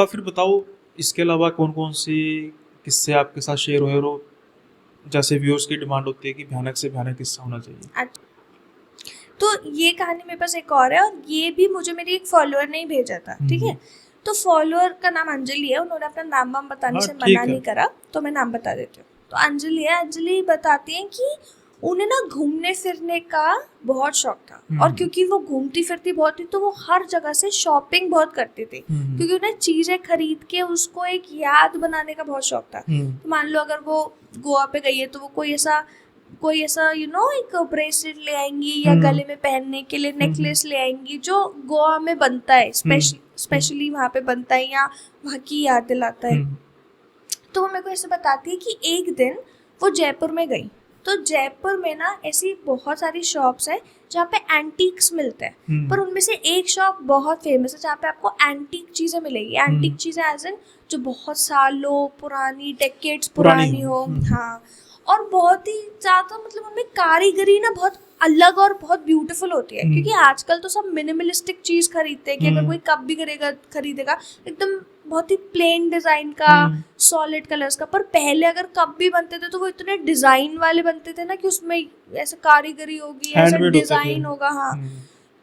फिर बताओ, इसके अलावा कौन कौन सी किस्से आपके साथ शेयर हुए, और जैसे व्यूअर्स की डिमांड होती है कि भयानक से भयानक किस्सा होना चाहिए। तो ये कहानी मेरे पास एक और है, और ये भी मुझे मेरी एक फॉलोअर ने ही भेजा था, ठीक है। तो फॉलोअर का नाम अंजलि है, उन्होंने अपना नाम वाम बताने हाँ, से ठीक मना है। नहीं करा, तो मैं नाम बता देती हूँ। तो अंजलि है, अंजलि बताती हैं कि उन्हें ना घूमने फिरने का बहुत शौक था, और क्योंकि वो घूमती फिरती बहुत थी तो वो हर जगह से शॉपिंग बहुत करती थी, क्योंकि उन्हें चीज़ें खरीद के उसको एक याद बनाने का बहुत शौक था। तो मान लो अगर वो गोवा पे गई है तो वो कोई ऐसा एक ब्रेसलेट ले आएंगी, या गले में पहनने के लिए नेकलेस ले आएंगी जो गोवा में बनता है, स्पेशली वहाँ पे बनता है, या वहाँ की याद दिलाता है। तो वो मेरे को ऐसे बताती है कि एक दिन वो जयपुर में गई, तो जयपुर में ना ऐसी बहुत सारी शॉप्स है जहाँ पे एंटीक्स मिलते हैं, पर उनमें से एक शॉप बहुत फेमस है जहाँ पे आपको एंटीक चीज़ें मिलेगी। एंटीक चीज़ें एज इन जो बहुत सालों पुरानी, डेकेड्स पुरानी हो। हाँ, और बहुत ही ज़्यादा मतलब उनमें कारीगरी ना बहुत अलग और बहुत ब्यूटीफुल होती है, क्योंकि आजकल तो सब मिनिमलिस्टिक चीज़ खरीदते हैं कि अगर कोई कप भी खरीदेगा एकदम बहुत ही प्लेन डिज़ाइन का, सॉलिड कलर्स का। पर पहले अगर कप भी बनते थे तो वो इतने डिज़ाइन वाले बनते थे ना कि उसमें ऐसे कारीगरी होगी, ऐसा डिज़ाइन होगा। हाँ,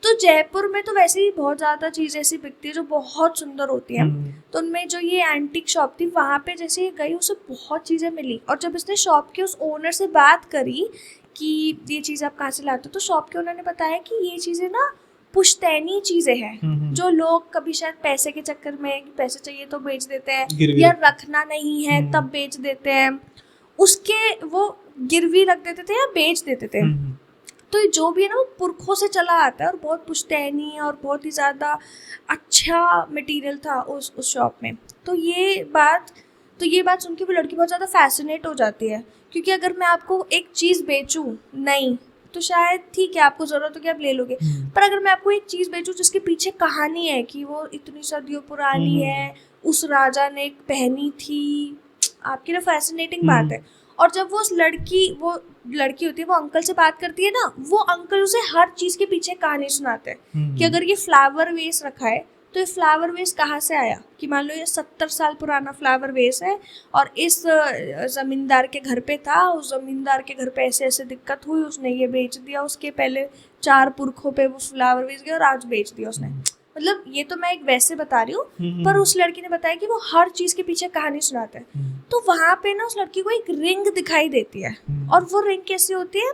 तो जयपुर में तो वैसे ही बहुत ज़्यादा चीज़ ऐसी बिकती है जो बहुत सुंदर होती है। तो उनमें जो ये एंटीक शॉप थी वहाँ पे जैसे ये गई, उसे बहुत चीज़ें मिली, और जब इसने शॉप के उस ओनर से बात करी कि ये चीज़ आप कहाँ से लाते हो, तो शॉप के ओनर ने बताया कि ये चीज़ें ना पुश्तैनी चीज़ें हैं, जो लोग कभी शायद पैसे के चक्कर में, पैसे चाहिए तो बेच देते हैं, या रखना नहीं है तब बेच देते हैं, उसके वो गिरवी रख देते थे या बेच देते थे। तो ये जो भी है ना वो पुरखों से चला आता है, और बहुत पुश्तैनी और बहुत ही ज़्यादा अच्छा मटेरियल था उस शॉप में। तो ये बात सुन के वो लड़की बहुत ज़्यादा फैसिनेट हो जाती है, क्योंकि अगर मैं आपको एक चीज़ बेचूं नहीं तो शायद ठीक है आपको ज़रूरत हो कि आप ले लोगे, पर अगर मैं आपको एक चीज़ बेचूं जिसके पीछे कहानी है कि वो इतनी सदियों पुरानी है, उस राजा ने पहनी थी, आपकी ना फैसिनेटिंग बात है। और जब वो लड़की होती है, वो अंकल से बात करती है ना, वो अंकल उसे हर चीज़ के पीछे कहानी सुनाते हैं कि अगर ये फ्लावर वेस रखा है तो ये फ्लावर वेस कहाँ से आया, कि मान लो ये 70 साल पुराना फ्लावर वेस है और इस ज़मींदार के घर पे था, उस ज़मींदार के घर पे ऐसे ऐसे दिक्कत हुई, उसने ये बेच दिया, उसके पहले 4 पुरखों पे वो फ्लावर वेस गया और आज बेच दिया उसने। मतलब ये तो मैं एक वैसे बता रही हूँ, पर उस लड़की ने बताया कि वो हर चीज़ के पीछे कहानी सुनाता है। तो वहाँ पे ना उस लड़की को एक रिंग दिखाई देती है, और वो रिंग कैसी होती है,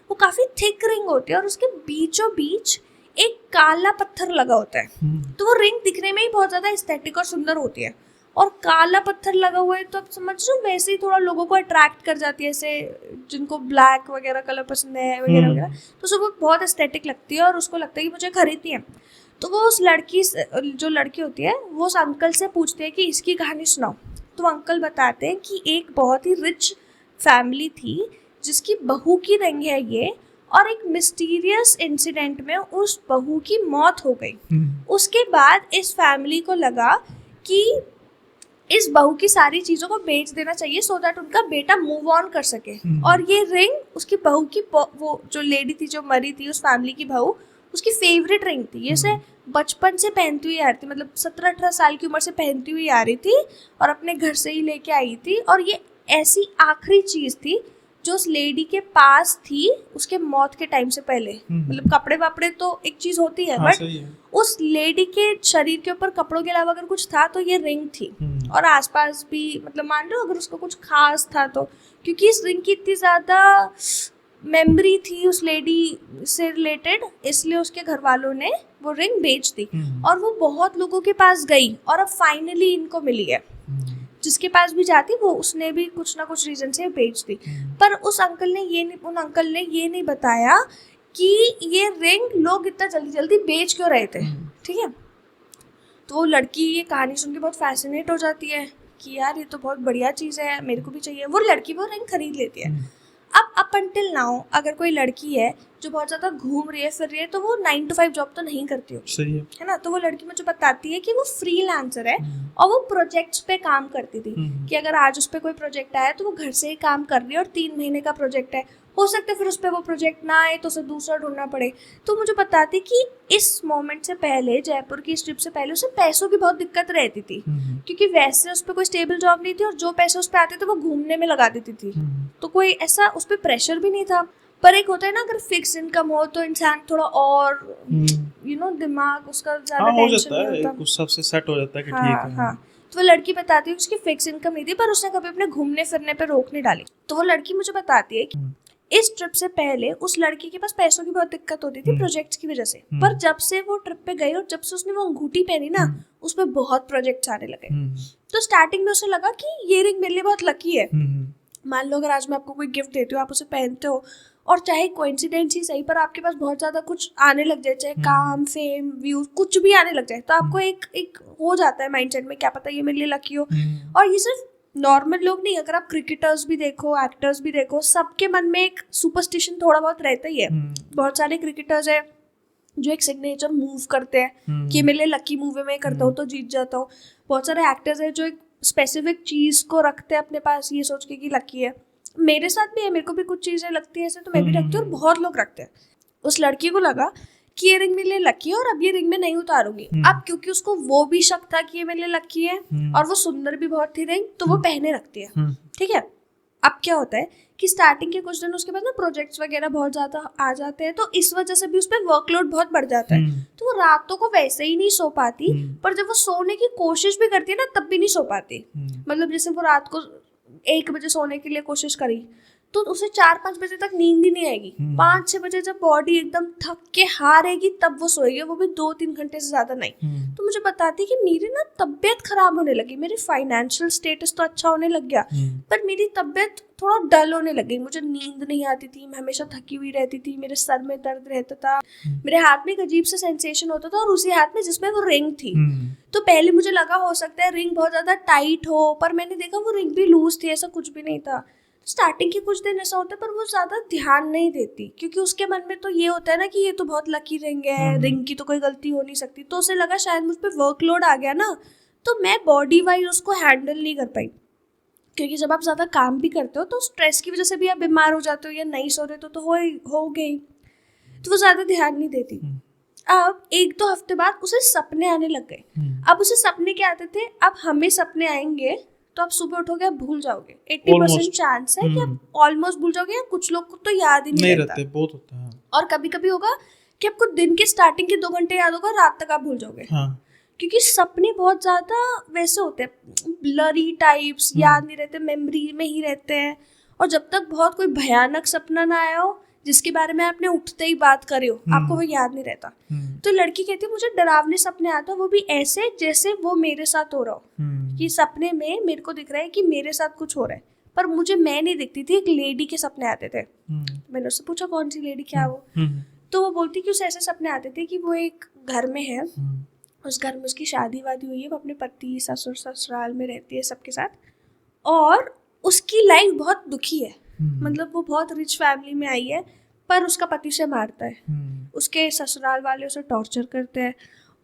वो काफ़ी थिक रिंग होती है, और उसके बीचों बीच एक काला पत्थर लगा होता है। तो वो रिंग दिखने में ही बहुत ज़्यादा एस्थेटिक और सुंदर होती है, और काला पत्थर लगा हुआ है तो आप समझ लो वैसे ही थोड़ा लोगों को अट्रैक्ट कर जाती है, ऐसे जिनको ब्लैक वगैरह कलर पसंद है वगैरह वगैरह, तो उसको बहुत एस्थेटिक लगती है और उसको लगता है कि मुझे खरीदनी है। तो वो उस लड़की जो लड़की होती है वो उस अंकल से पूछते हैं कि इसकी कहानी सुनाओ। तो अंकल बताते हैं कि एक बहुत ही रिच फैमिली थी जिसकी बहू की रिंग है ये, और एक मिस्टीरियस इंसिडेंट में उस बहू की मौत हो गई। उसके बाद इस फैमिली को लगा कि इस बहू की सारी चीज़ों को बेच देना चाहिए सो दैट उनका बेटा मूव ऑन कर सके। और ये रिंग उसकी बहू की, वो जो लेडी थी जो मरी थी उस फैमिली की बहू, उसकी फेवरेट रिंग थी। ये बचपन से पहनती हुई आ रही थी, मतलब 17-18 साल की उम्र से पहनती हुई आ रही थी, और अपने घर से ही लेके आई थी, और ये ऐसी आखिरी चीज़ थी जो उस लेडी के पास थी उसके मौत के टाइम से पहले। मतलब कपड़े वपड़े तो एक चीज़ होती है, बट उस लेडी के शरीर के ऊपर कपड़ों के अलावा अगर कुछ था तो ये रिंग थी। और आसपास भी मतलब मान लो अगर उसको कुछ खास था तो, क्योंकि इस रिंग की इतनी ज़्यादा मेमोरी थी उस लेडी से रिलेटेड, इसलिए उसके घर वालों ने वो रिंग बेच दी। और वो बहुत लोगों के पास गई और अब फाइनली इनको मिली है। जिसके पास भी जाती वो उसने भी कुछ ना कुछ रीज़न से बेच दी। पर उन अंकल ने ये नहीं बताया कि ये रिंग लोग इतना जल्दी जल्दी बेच क्यों रहे थे, ठीक है। तो वो लड़की ये कहानी सुन के बहुत फैसिनेट हो जाती है कि यार ये तो बहुत बढ़िया चीज़ है, मेरे को भी चाहिए। वो लड़की वो रिंग खरीद लेती है। अब अप अंटिल नाउ अगर कोई लड़की है जो बहुत ज़्यादा घूम रही है फिर रही है तो वो 9 to 5 जॉब तो नहीं करती होगी, सही है ना। तो वो लड़की मुझे बताती है कि वो फ्रीलांसर है और वो प्रोजेक्ट्स पे काम करती थी, कि अगर आज उस पर कोई प्रोजेक्ट आया तो वो घर से ही काम कर रही है, और 3 महीने का प्रोजेक्ट है हो सकता है फिर उस पर वो प्रोजेक्ट ना आए तो उसे दूसरा ढूंढना पड़े। तो मुझे बताती कि इस मोमेंट से पहले, जयपुर की इस ट्रिप से पहले उसे पैसों की बहुत दिक्कत रहती थी, क्योंकि वैसे उस पर कोई स्टेबल जॉब नहीं थी और जो पैसे उस पर आते थे वो घूमने में लगा देती थी, तो कोई ऐसा उस पर प्रेशर भी नहीं था। पर एक होता है ना, अगर फिक्स इनकम हो तो इंसान थोड़ा और दिमाग उसका ज्यादा हाँ, हो टेंशन जाता नहीं है, होता। कुछ सबसे सेट हो जाता है कि हाँ ठीक है। हाँ। तो वो लड़की बताती है उसकी फिक्स इनकम नहीं थी, पर उसने कभी अपने घूमने फिरने पे रोक नहीं डाली। तो वो लड़की मुझे बताती है कि इस ट्रिप से पहले उस लड़की के पास पैसों की बहुत दिक्कत होती थी प्रोजेक्ट्स की वजह से, पर जब से वो ट्रिप पे गई और जब से उसने वो अंगूठी पहनी ना, उसमें बहुत प्रोजेक्ट्स आने लगे। तो स्टार्टिंग में उसे लगा कि ये रिंग मेरे लिए बहुत लकी है। मान लो अगर आज मैं आपको कोई गिफ्ट देती हूँ, आप उसे पहनते हो और चाहे कोइंसिडेंस ही सही, पर आपके पास बहुत ज्यादा कुछ आने लग जाए, चाहे काम, फेम, व्यूज, कुछ भी आने लग जाए, तो आपको एक हो जाता है माइंडसेट में, क्या पता ये मेरे लिए लकी हो। और ये सिर्फ नॉर्मल लोग नहीं, अगर आप क्रिकेटर्स भी देखो, एक्टर्स भी देखो, सबके मन में एक सुपरस्टिशन थोड़ा बहुत रहता ही है। बहुत सारे क्रिकेटर्स है जो एक सिग्नेचर मूव करते हैं कि मेरे लिए लकी मूव है, मैं करता हूँ तो जीत जाता हूँ। बहुत सारे एक्टर्स है जो एक स्पेसिफिक चीज को रखते हैं अपने पास ये सोच के कि लकी है। मेरे साथ भी है, मेरे को भी कुछ चीजें लगती है ऐसे, तो मैं भी रखती हूँ और बहुत लोग रखते हैं। उस लड़की को लगा कि ये रिंग मेरे लिए लकी है और अब ये रिंग में नहीं उतारूंगी। अब क्योंकि उसको वो भी शक था कि ये मेरे लिए लकी है और वो सुंदर भी बहुत थी रिंग, तो वो पहने रखती है। ठीक है, अब क्या होता है कि स्टार्टिंग के कुछ दिन उसके पास ना प्रोजेक्ट्स वगैरह बहुत ज्यादा आ जाते हैं, तो इस वजह से भी उस पर वर्कलोड बहुत बढ़ जाता है। तो वो रातों को वैसे ही नहीं सो पाती, पर जब वो सोने की कोशिश भी करती है ना, तब भी नहीं सो पाती। मतलब जैसे वो रात को 1 बजे सोने के लिए कोशिश करी तो उसे 4-5 बजे तक नींद ही नहीं आएगी। 5-6 बजे जब बॉडी एकदम थक के हारेगी तब वो सोएगी, वो भी 2-3 घंटे से ज्यादा नहीं। तो मुझे बताती कि मेरी ना तबीयत खराब होने लगी, मेरी फाइनेंशियल स्टेटस तो अच्छा होने लग गया, पर मेरी तबीयत थोड़ा डल होने लगी। मुझे नींद नहीं आती थी, मैं हमेशा थकी हुई रहती थी, मेरे सर में दर्द रहता था, मेरे हाथ में एक अजीब सा सेंसेशन होता था, और उसी हाथ में जिसमें वो रिंग थी। तो पहले मुझे लगा हो सकता है रिंग बहुत ज्यादा टाइट हो, पर मैंने देखा वो रिंग भी लूज थी, ऐसा कुछ भी नहीं था। स्टार्टिंग के कुछ दिन ऐसा होता है, पर वो ज्यादा ध्यान नहीं देती, क्योंकि उसके मन में तो ये होता है ना कि ये तो बहुत लकी रिंग है, रिंग की तो कोई गलती हो नहीं सकती। तो उसे लगा शायद मुझ पर वर्कलोड आ गया ना, तो मैं बॉडी वाइज उसको हैंडल नहीं कर पाई, क्योंकि जब आप ज्यादा काम भी करते हो तो स्ट्रेस की वजह से भी आप बीमार हो जाते हो या नहीं सो रहे तो हो गई, तो वो ज्यादा ध्यान नहीं देती। अब 1-2 हफ्ते बाद उसे सपने आने लग गए। अब उसे सपने क्या आते थे, अब हमें सपने आएंगे तो आप सुबह उठोगे, आप भूल जाओगे। 80% चांस है कि आप ऑलमोस्ट भूल जाओगे, या कुछ लोग को तो याद ही नहीं रहता। बहुत होता है। और कभी कभी होगा कि आपको दिन के स्टार्टिंग के 2 घंटे याद होगा, रात तक आप भूल जाओगे। क्योंकि सपने बहुत ज्यादा वैसे होते हैं, ब्लरी टाइप्स, याद नहीं रहते, मेमोरी में ही रहते हैं। और जब तक बहुत कोई भयानक सपना ना आया हो जिसके बारे में आपने उठते ही बात करी हो, आपको वो याद नहीं रहता। तो लड़की कहती है मुझे डरावने सपने आता, वो भी ऐसे जैसे वो मेरे साथ हो रहा हो, कि सपने में मेरे को दिख रहा है कि मेरे साथ कुछ हो रहा है, पर मुझे मैं नहीं दिखती थी। एक लेडी के सपने आते थे। मैंने उससे पूछा कौन सी लेडी, क्या वो? तो वो बोलती कि उसे ऐसे सपने आते थे कि वो एक घर में है, उस घर में उसकी शादी वादी हुई है, वो अपने पति, ससुर, ससुराल में रहती है सबके साथ, और उसकी लाइफ बहुत दुखी है। मतलब वो बहुत रिच फैमिली में आई है, पर उसका पति उसे मारता है, उसके ससुराल वाले उसे टॉर्चर करते हैं,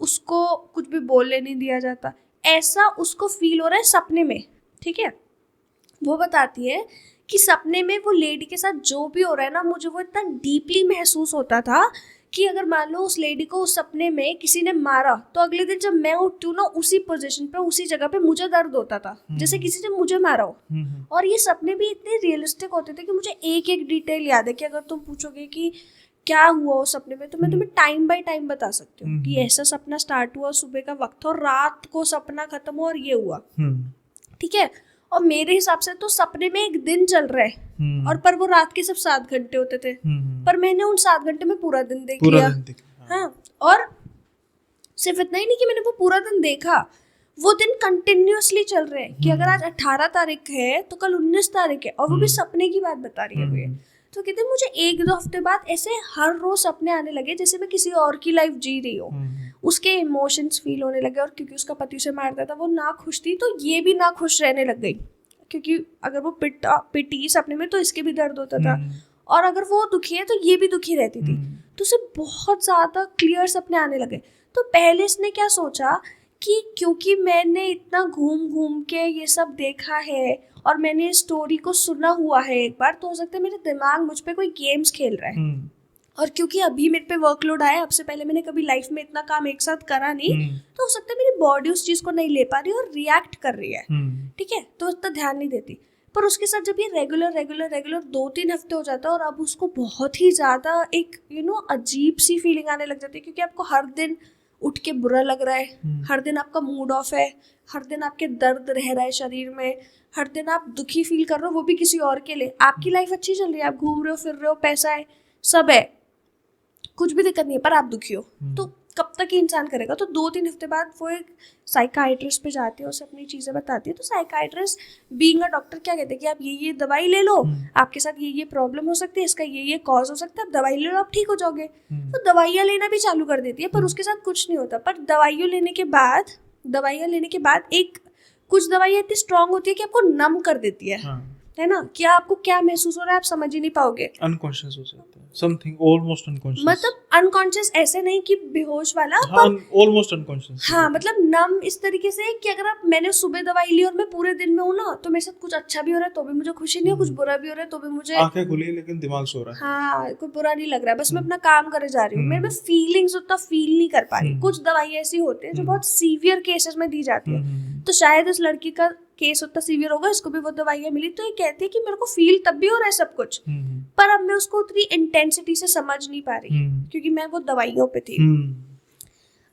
उसको कुछ भी बोलने नहीं दिया जाता, ऐसा उसको फील हो रहा है सपने में। ठीक है, वो बताती है कि सपने में वो लेडी के साथ जो भी हो रहा है ना, मुझे वो इतना डीपली महसूस होता था कि अगर मान लो उस लेडी को उस सपने में किसी ने मारा, तो अगले दिन जब मैं उठती हूँ ना, उसी पोजीशन पे, उसी जगह पे मुझे दर्द होता था जैसे किसी ने मुझे मारा हो। और ये सपने भी इतने रियलिस्टिक होते थे कि मुझे एक एक डिटेल याद है, कि अगर तुम पूछोगे कि क्या हुआ उस सपने में, तो मैं तुम्हें टाइम बाय टाइम बता सकती हूँ कि ऐसा सपना स्टार्ट हुआ, सुबह का वक्त और रात को सपना खत्म हुआ और ये हुआ। ठीक है, और मेरे हिसाब से तो सपने में एक दिन चल रहा है, और पर वो रात के सिर्फ 7 घंटे होते थे, पर मैंने उन 7 घंटे में पूरा दिन देख लिया। हाँ, और सिर्फ इतना ही नहीं कि मैंने वो पूरा दिन देखा, वो दिन कंटिन्यूअसली चल रहे हैं, कि अगर आज 18 तारीख है तो कल 19 तारीख है, और वो भी सपने की बात बता रही है वो। तो कहते मुझे 1-2 हफ्ते बाद ऐसे हर रोज सपने आने लगे जैसे मैं किसी और की लाइफ जी रही हूँ। उसके इमोशंस फील होने लगे, और क्योंकि उसका पति उसे मारता था, वो ना खुश थी, तो ये भी ना खुश रहने लग गई, क्योंकि अगर वो पिटी सपने में तो इसके भी दर्द होता था, और अगर वो दुखी है तो ये भी दुखी रहती थी। तो उसे बहुत ज्यादा क्लियर सपने आने लगे। तो पहले इसने क्या सोचा कि क्योंकि मैंने इतना घूम घूम के ये सब देखा है और मैंने इस स्टोरी को सुना हुआ है एक बार, तो हो सकता है मेरे दिमाग मुझ पे कोई गेम्स खेल रहा है। और क्योंकि अभी मेरे पे वर्कलोड आया, अब से पहले मैंने कभी लाइफ में इतना काम एक साथ करा नहीं, तो हो सकता है मेरी बॉडी उस चीज़ को नहीं ले पा रही और रिएक्ट कर रही है, ठीक है, तो उतना ध्यान नहीं देती। पर उसके साथ जब ये रेगुलर 2-3 हफ्ते हो जाता है और अब उसको बहुत ही ज़्यादा एक अजीब सी फीलिंग आने लग जाती है, क्योंकि आपको हर दिन उठ के बुरा लग रहा है, हर दिन आपका मूड ऑफ है, हर दिन आपके दर्द रह रहा है शरीर में, हर दिन आप दुखी फील कर रहे हो, वो भी किसी और के लिए। आपकी लाइफ अच्छी चल रही है, आप घूम रहे हो, फिर रहे हो, पैसा है, सब है, कुछ भी दिक्कत नहीं है, पर आप दुखी हो, तो कब तक ये इंसान करेगा। तो 2-3 हफ्ते बाद वो एक साइकाइट्रिस्ट पे जाती है, उसे अपनी चीज़ें बताती है। तो साइकाइट्रिस्ट बीइंग अ डॉक्टर क्या कहते हैं कि आप ये दवाई ले लो, आपके साथ ये प्रॉब्लम हो सकती है, इसका ये कॉज हो सकता है, आप दवाई ले लो, आप ठीक हो जाओगे। तो दवाइयाँ लेना भी चालू कर देती है, पर उसके साथ कुछ नहीं होता। पर दवाइयाँ लेने के बाद एक कुछ दवाइयाँ इतनी स्ट्रांग होती है कि आपको नम कर देती है ना, क्या आपको क्या महसूस हो रहा है आप समझ ही नहीं पाओगे, अनकॉन्शियस हो जाता है, समथिंग ऑलमोस्ट अनकॉन्शियस, मतलब अनकॉन्शियस ऐसे नहीं कि बेहोश वाला, ऑलमोस्ट अनकॉन्शियस, हाँ, मतलब नम इस तरीके से कि अगर मैंने सुबह दवाई ली और मैं पूरे दिन में हूँ ना, तो मेरे साथ कुछ अच्छा भी हो रहा है तो भी मुझे खुशी नहीं है, कुछ बुरा भी हो रहा है तो भी मुझे आंखें खुली लेकिन दिमाग सो रहा है, हाँ, कोई बुरा नहीं लग रहा है, बस मैं अपना काम करे जा रही हूँ, मैं फीलिंग्स उतना फील नहीं कर पा रही। कुछ दवाई ऐसी होती है जो बहुत सीवियर केसेस में दी जाती है, तो शायद इस लड़की का केस उतना सीवियर होगा, इसको भी वो दवाइयाँ मिली, तो ये कहती है कि मेरे को फील तब भी हो रहा है सब कुछ, पर अब मैं उसको उतनी इंटेंसिटी से समझ नहीं पा रही क्योंकि मैं वो दवाइयों पे थी।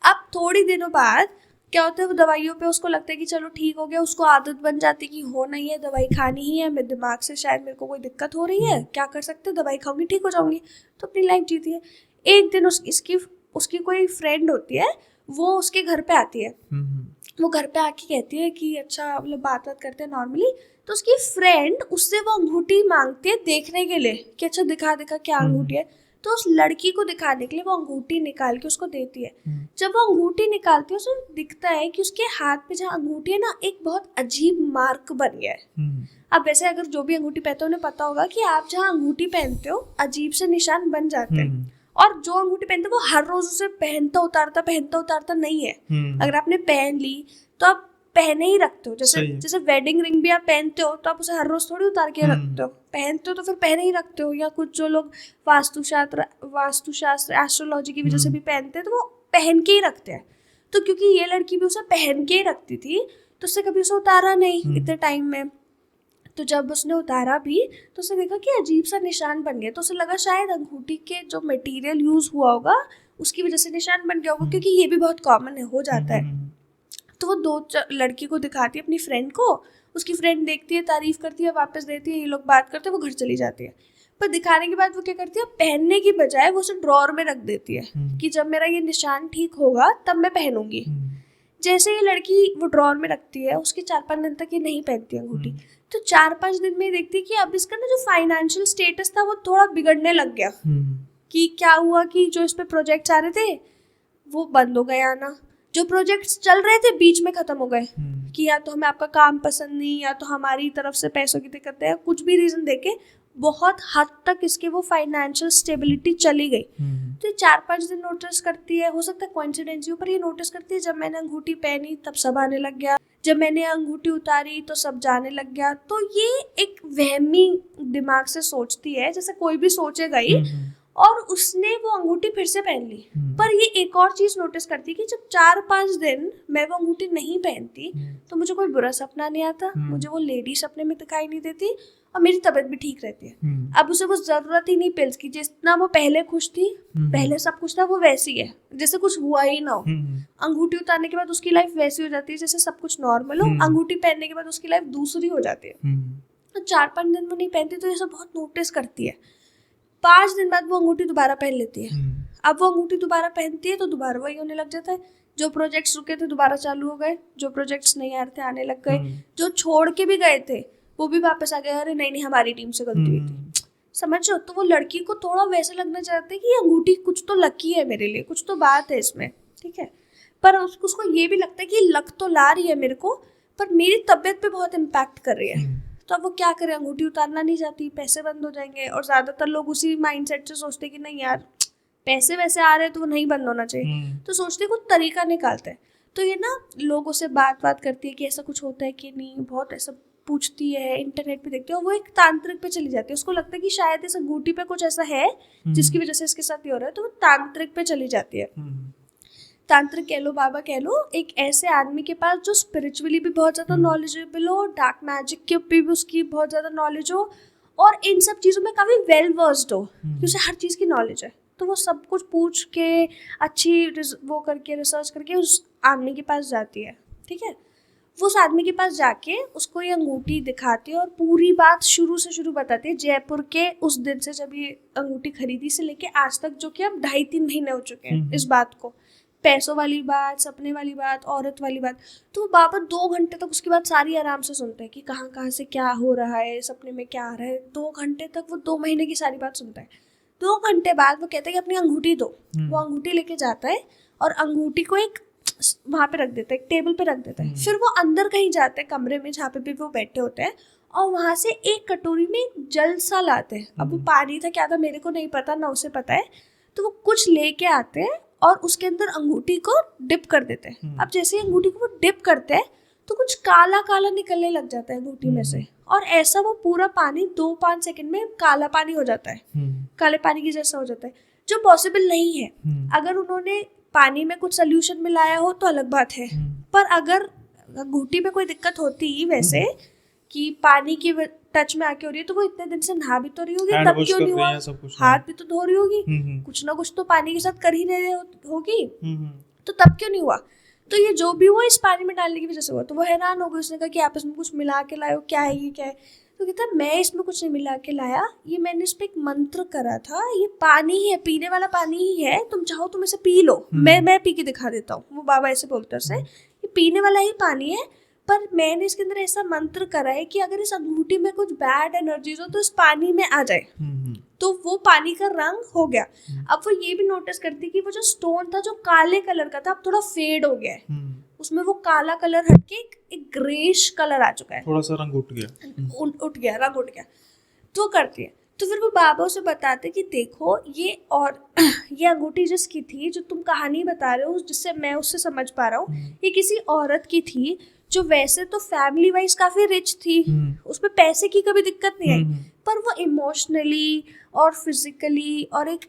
अब थोड़ी दिनों बाद क्या होता है, वो दवाइयों पे उसको लगता है कि चलो ठीक हो गया, उसको आदत बन जाती है कि हो नहीं है, दवाई खानी ही है, मेरे दिमाग से शायद मेरे को कोई दिक्कत हो रही है, क्या कर सकते, दवाई खाऊंगी ठीक हो जाऊंगी, तो अपनी लाइफ जीती है। एक दिन उसकी कोई फ्रेंड होती है, वो उसके घर पे आती है, वो घर पे आके कहती है कि अच्छा मतलब बात करते हैं नॉर्मली, तो उसकी फ्रेंड उससे वो अंगूठी मांगती है देखने के लिए कि अच्छा दिखा क्या अंगूठी है। तो उस लड़की को दिखाने के लिए वो अंगूठी निकाल के उसको देती है। जब वो अंगूठी निकालती है उसे दिखता है कि उसके हाथ पे जहाँ अंगूठी है ना, एक बहुत अजीब मार्क बन गया है। अब वैसे अगर जो भी अंगूठी पहनते हो उन्हें पता होगा कि आप जहाँ अंगूठी पहनते हो अजीब से निशान बन जाते हैं, और जो अंगूठी पहनते वो हर रोज उसे पहनता उतारता नहीं है। अगर आपने पहन ली तो आप पहने ही रखते हो, जैसे वेडिंग रिंग भी आप पहनते हो तो आप उसे हर रोज थोड़ी उतार के रखते हो, पहनते हो तो फिर पहने ही रखते हो। या कुछ जो लोग वास्तुशास्त्र एस्ट्रोलॉजी की वजह से भी पहनते हैं तो वो पहन के ही रखते हैं। तो क्योंकि ये लड़की भी उसे पहन के ही रखती थी तो उससे कभी उसे उतारा नहीं इतने टाइम में। तो जब उसने उतारा भी तो उसे देखा कि अजीब सा निशान बन गया, तो उसे लगा शायद अंगूठी के जो मटेरियल यूज हुआ होगा उसकी वजह से निशान बन गया होगा, क्योंकि ये भी बहुत कॉमन है, हो जाता है। तो वो लड़की को दिखाती है अपनी फ्रेंड को, उसकी फ्रेंड देखती है, तारीफ करती है, वापस देती है, ये लोग बात करते हैं, वो घर चली जाती है। पर दिखाने के बाद वो क्या करती है, पहनने की बजाय वो उसे ड्रॉर में रख देती है कि जब मेरा ये निशान ठीक होगा तब मैं पहनूंगी। जैसे ये लड़की वो ड्रॉर में रखती है, उसके 4-5 दिन तक ये नहीं पहनती अंगूठी। तो 4-5 दिन में देखती है कि अब इसका ना जो फाइनेंशियल स्टेटस था वो थोड़ा बिगड़ने लग गया। कि क्या हुआ कि जो इस पे प्रोजेक्ट्स आ रहे थे वो बंद हो गए आना, जो प्रोजेक्ट्स चल रहे थे बीच में खत्म हो गए कि या तो हमें आपका काम पसंद नहीं, या तो हमारी तरफ से पैसों की दिक्कत है, कुछ भी रीजन देके बहुत हद तक इसके वो फाइनेंशियल स्टेबिलिटी चली गई। तो 4-5 दिन नोटिस करती है, हो सकता है कोइंसिडेंस हो, पर ये नोटिस करती है जब मैंने अंगूठी पहनी तब सब आने लग गया, जब मैंने अंगूठी उतारी तो सब जाने लग गया। तो ये एक वहमी दिमाग से सोचती है जैसे कोई भी सोचेगा ही, और उसने वो अंगूठी फिर से पहन ली। पर ये एक और चीज नोटिस करती कि जब 4-5 दिन मैं वो अंगूठी नहीं पहनती तो मुझे कोई बुरा सपना नहीं आता, मुझे वो लेडी सपने में दिखाई नहीं देती, और मेरी तबीयत भी ठीक रहती है। अब उसे वो जरूरत ही नहीं पिल्स की, जितना वो पहले खुश थी, पहले सब कुछ था वो वैसी है जैसे कुछ हुआ ही ना हो। अंगूठी उतारने के बाद उसकी लाइफ वैसी हो जाती है जैसे सब कुछ नॉर्मल हो, अंगूठी पहनने के बाद उसकी लाइफ दूसरी हो जाती है। तो 4-5 दिन वो नहीं पहनती तो ये सब बहुत नोटिस करती है। 5 दिन बाद वो अंगूठी दोबारा पहन लेती है। अब वो अंगूठी दोबारा पहनती है तो दोबारा वही होने लग जाता है, जो प्रोजेक्ट्स रुके थे दोबारा चालू हो गए, जो प्रोजेक्ट्स नहीं आ रहे थे आने लग गए, जो छोड़ के भी गए थे वो भी वापस आ गए, अरे नहीं हमारी टीम से गलती हुई थी, समझ रहे हो। तो वो लड़की को थोड़ा वैसे लगना चाहते है कि ये अंगूठी कुछ तो लकी है मेरे लिए, कुछ तो बात है इसमें, ठीक है। पर उसको ये भी लगता है कि लक तो ला रही है मेरे को, पर मेरी तबीयत पे बहुत इम्पैक्ट कर रही है। तो अब वो क्या करे, अंगूठी उतारना नहीं चाहती, पैसे बंद हो जाएंगे, और ज़्यादातर लोग उसी माइंडसेट से सोचते कि नहीं यार पैसे वैसे आ रहे हैं तो वो नहीं बंद होना चाहिए, तो सोचते कुछ तरीका निकालते हैं। तो ये ना लोगों से बात करती है कि ऐसा कुछ होता है कि नहीं, बहुत ऐसा पूछती है, इंटरनेट पे देखती है, और वो एक तांत्रिक पे चली जाती है। उसको लगता है कि शायद इस अंगूठी पे कुछ ऐसा है जिसकी वजह से इसके साथ ये हो रहा है, तो वो तांत्रिक पे चली जाती है। तांत्रिक कह लो, बाबा कह लो, एक ऐसे आदमी के पास जो स्पिरिचुअली भी बहुत ज़्यादा नॉलेजेबल हो, डार्क मैजिक के भी उसकी बहुत ज़्यादा नॉलेज हो, और इन सब चीज़ों में काफ़ी वेल वर्स्ड हो, कि उसे हर चीज़ की नॉलेज है। तो वो सब कुछ पूछ के अच्छी वो करके रिसर्च करके उस आदमी के पास जाती है। ठीक है, वो उस आदमी के पास जाके उसको ये अंगूठी दिखाती है और पूरी बात शुरू से शुरू बताती है, जयपुर के उस दिन से जब ये अंगूठी खरीदी से लेके आज तक, जो कि अब 2.5-3 महीने हो चुके हैं इस बात को। पैसों वाली बात, सपने वाली बात, औरत वाली बात। तो वो बाबा 2 घंटे तक उसकी बात सारी आराम से सुनते हैं कि कहाँ कहाँ से क्या हो रहा है, सपने में क्या आ रहा है। 2 घंटे तक वो 2 महीने की सारी बात सुनता है। 2 घंटे बाद वो कहते हैं कि अपनी अंगूठी दो। वो अंगूठी लेके जाता है और अंगूठी को एक वहाँ पे रख देता है, एक टेबल पे रख देता है। फिर वो अंदर कहीं जाते हैं कमरे में जहाँ पे भी वो बैठे होते हैं, और वहाँ से एक कटोरी में एक जल सा लाते हैं। अब वो पानी था क्या था मेरे को नहीं पता, ना उसे पता है। तो वो कुछ लेके आते हैं और उसके अंदर अंगूठी को डिप कर देते हैं। अब जैसे ही अंगूठी को वो डिप करते हैं तो कुछ काला काला निकलने लग जाता है अंगूठी में से, और ऐसा वो पूरा पानी 2-5 सेकंड में काला पानी हो जाता है, काले पानी की जैसा हो जाता है, जो पॉसिबल नहीं है। अगर उन्होंने पानी में कुछ सोल्यूशन मिलाया हो तो अलग बात है, पर अगर अंगूठी में कोई दिक्कत होती वैसे कि पानी की टच में आके हो रही है, तो वो इतने दिन से नहा भी तो रही होगी, तब क्यों नहीं हुआ? हाथ भी तो धो रही होगी, कुछ ना कुछ तो पानी के साथ कर ही रही होगी, तो तब क्यों नहीं हुआ? तो ये जो भी हुआ इस पानी में डालने की वजह से हुआ। तो वो हैरान हो गई, उसने कहा कि आप इसमें कुछ मिला के लाए हो, क्या है ये, क्या है? तो कहता है मैं इसमें कुछ नहीं मिला के लाया, ये मैंने इस पे एक मंत्र करा था, ये पानी ही है, पीने वाला पानी ही है, तुम चाहो तुम इसे पी लो, मैं पी के दिखा देता हूँ। वो बाबा ऐसे बोलते हैं उसे, ये पीने वाला ही पानी है, पर मैंने इसके अंदर ऐसा मंत्र करा है कि अगर इस अंगूठी में कुछ बैड एनर्जीज हो तो इस पानी में आ जाए। तो वो पानी का रंग हो गया। अब वो ये भी नोटिस करती कि वो जो स्टोन था जो काले कलर का था, अब थोड़ा फेड हो गया है, उसमें वो काला कलर हटके एक ग्रेश कलर आ चुका है, थोड़ा सा रंग उठ गया, रंग उठ गया। तो करती है। तो फिर वो बाबा उसे बताते कि देखो ये अंगूठी जिसकी थी, जो तुम कहानी बता रहे हो, जिससे मैं उससे समझ पा रहा हूँ, ये किसी औरत की थी जो वैसे तो फैमिली वाइज काफी रिच थी, उसमें पैसे की कभी दिक्कत नहीं आई, पर वो इमोशनली और फिजिकली और एक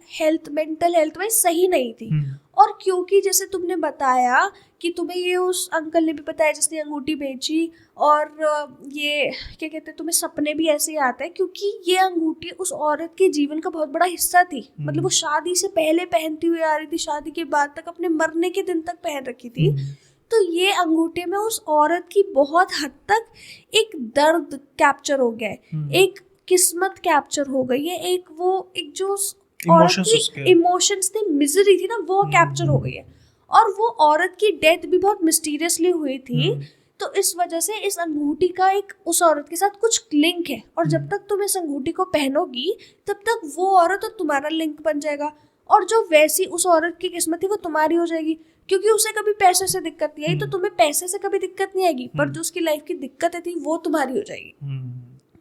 मेंटल हेल्थ वाइज सही नहीं थी। और क्योंकि जैसे तुमने बताया कि तुम्हें ये उस अंकल ने भी बताया जिसने अंगूठी बेची, और ये क्या कहते हैं, तुम्हें सपने भी ऐसे ही आते हैं, क्योंकि ये अंगूठी उस औरत के जीवन का बहुत बड़ा हिस्सा थी। मतलब वो शादी से पहले पहनती हुई आ रही थी, शादी के बाद तक, अपने मरने के दिन तक पहन रखी थी। तो ये अंगूठे में उस औरत की बहुत हद तक एक दर्द कैप्चर हो गया है, एक किस्मत कैप्चर हो गई है, एक जो औरत की इमोशंस थी, मिजरी थी ना, वो कैप्चर हो गई है। और वो औरत की डेथ भी बहुत मिस्टीरियसली हुई थी, तो इस वजह से इस अंगूठी का एक उस औरत के साथ कुछ लिंक है, और जब तक तुम इस अंगूठी को पहनोगी तब तक वो औरत और तुम्हारा लिंक बन जाएगा, और जो वैसी उस औरत की किस्मत थी वो तुम्हारी हो जाएगी, क्योंकि उसे कभी पैसे से दिक्कत नहीं आई, तो तुम्हें पैसे से कभी दिक्कत नहीं आएगी, पर जो उसकी लाइफ की दिक्कतें थी वो तुम्हारी हो जाएगी।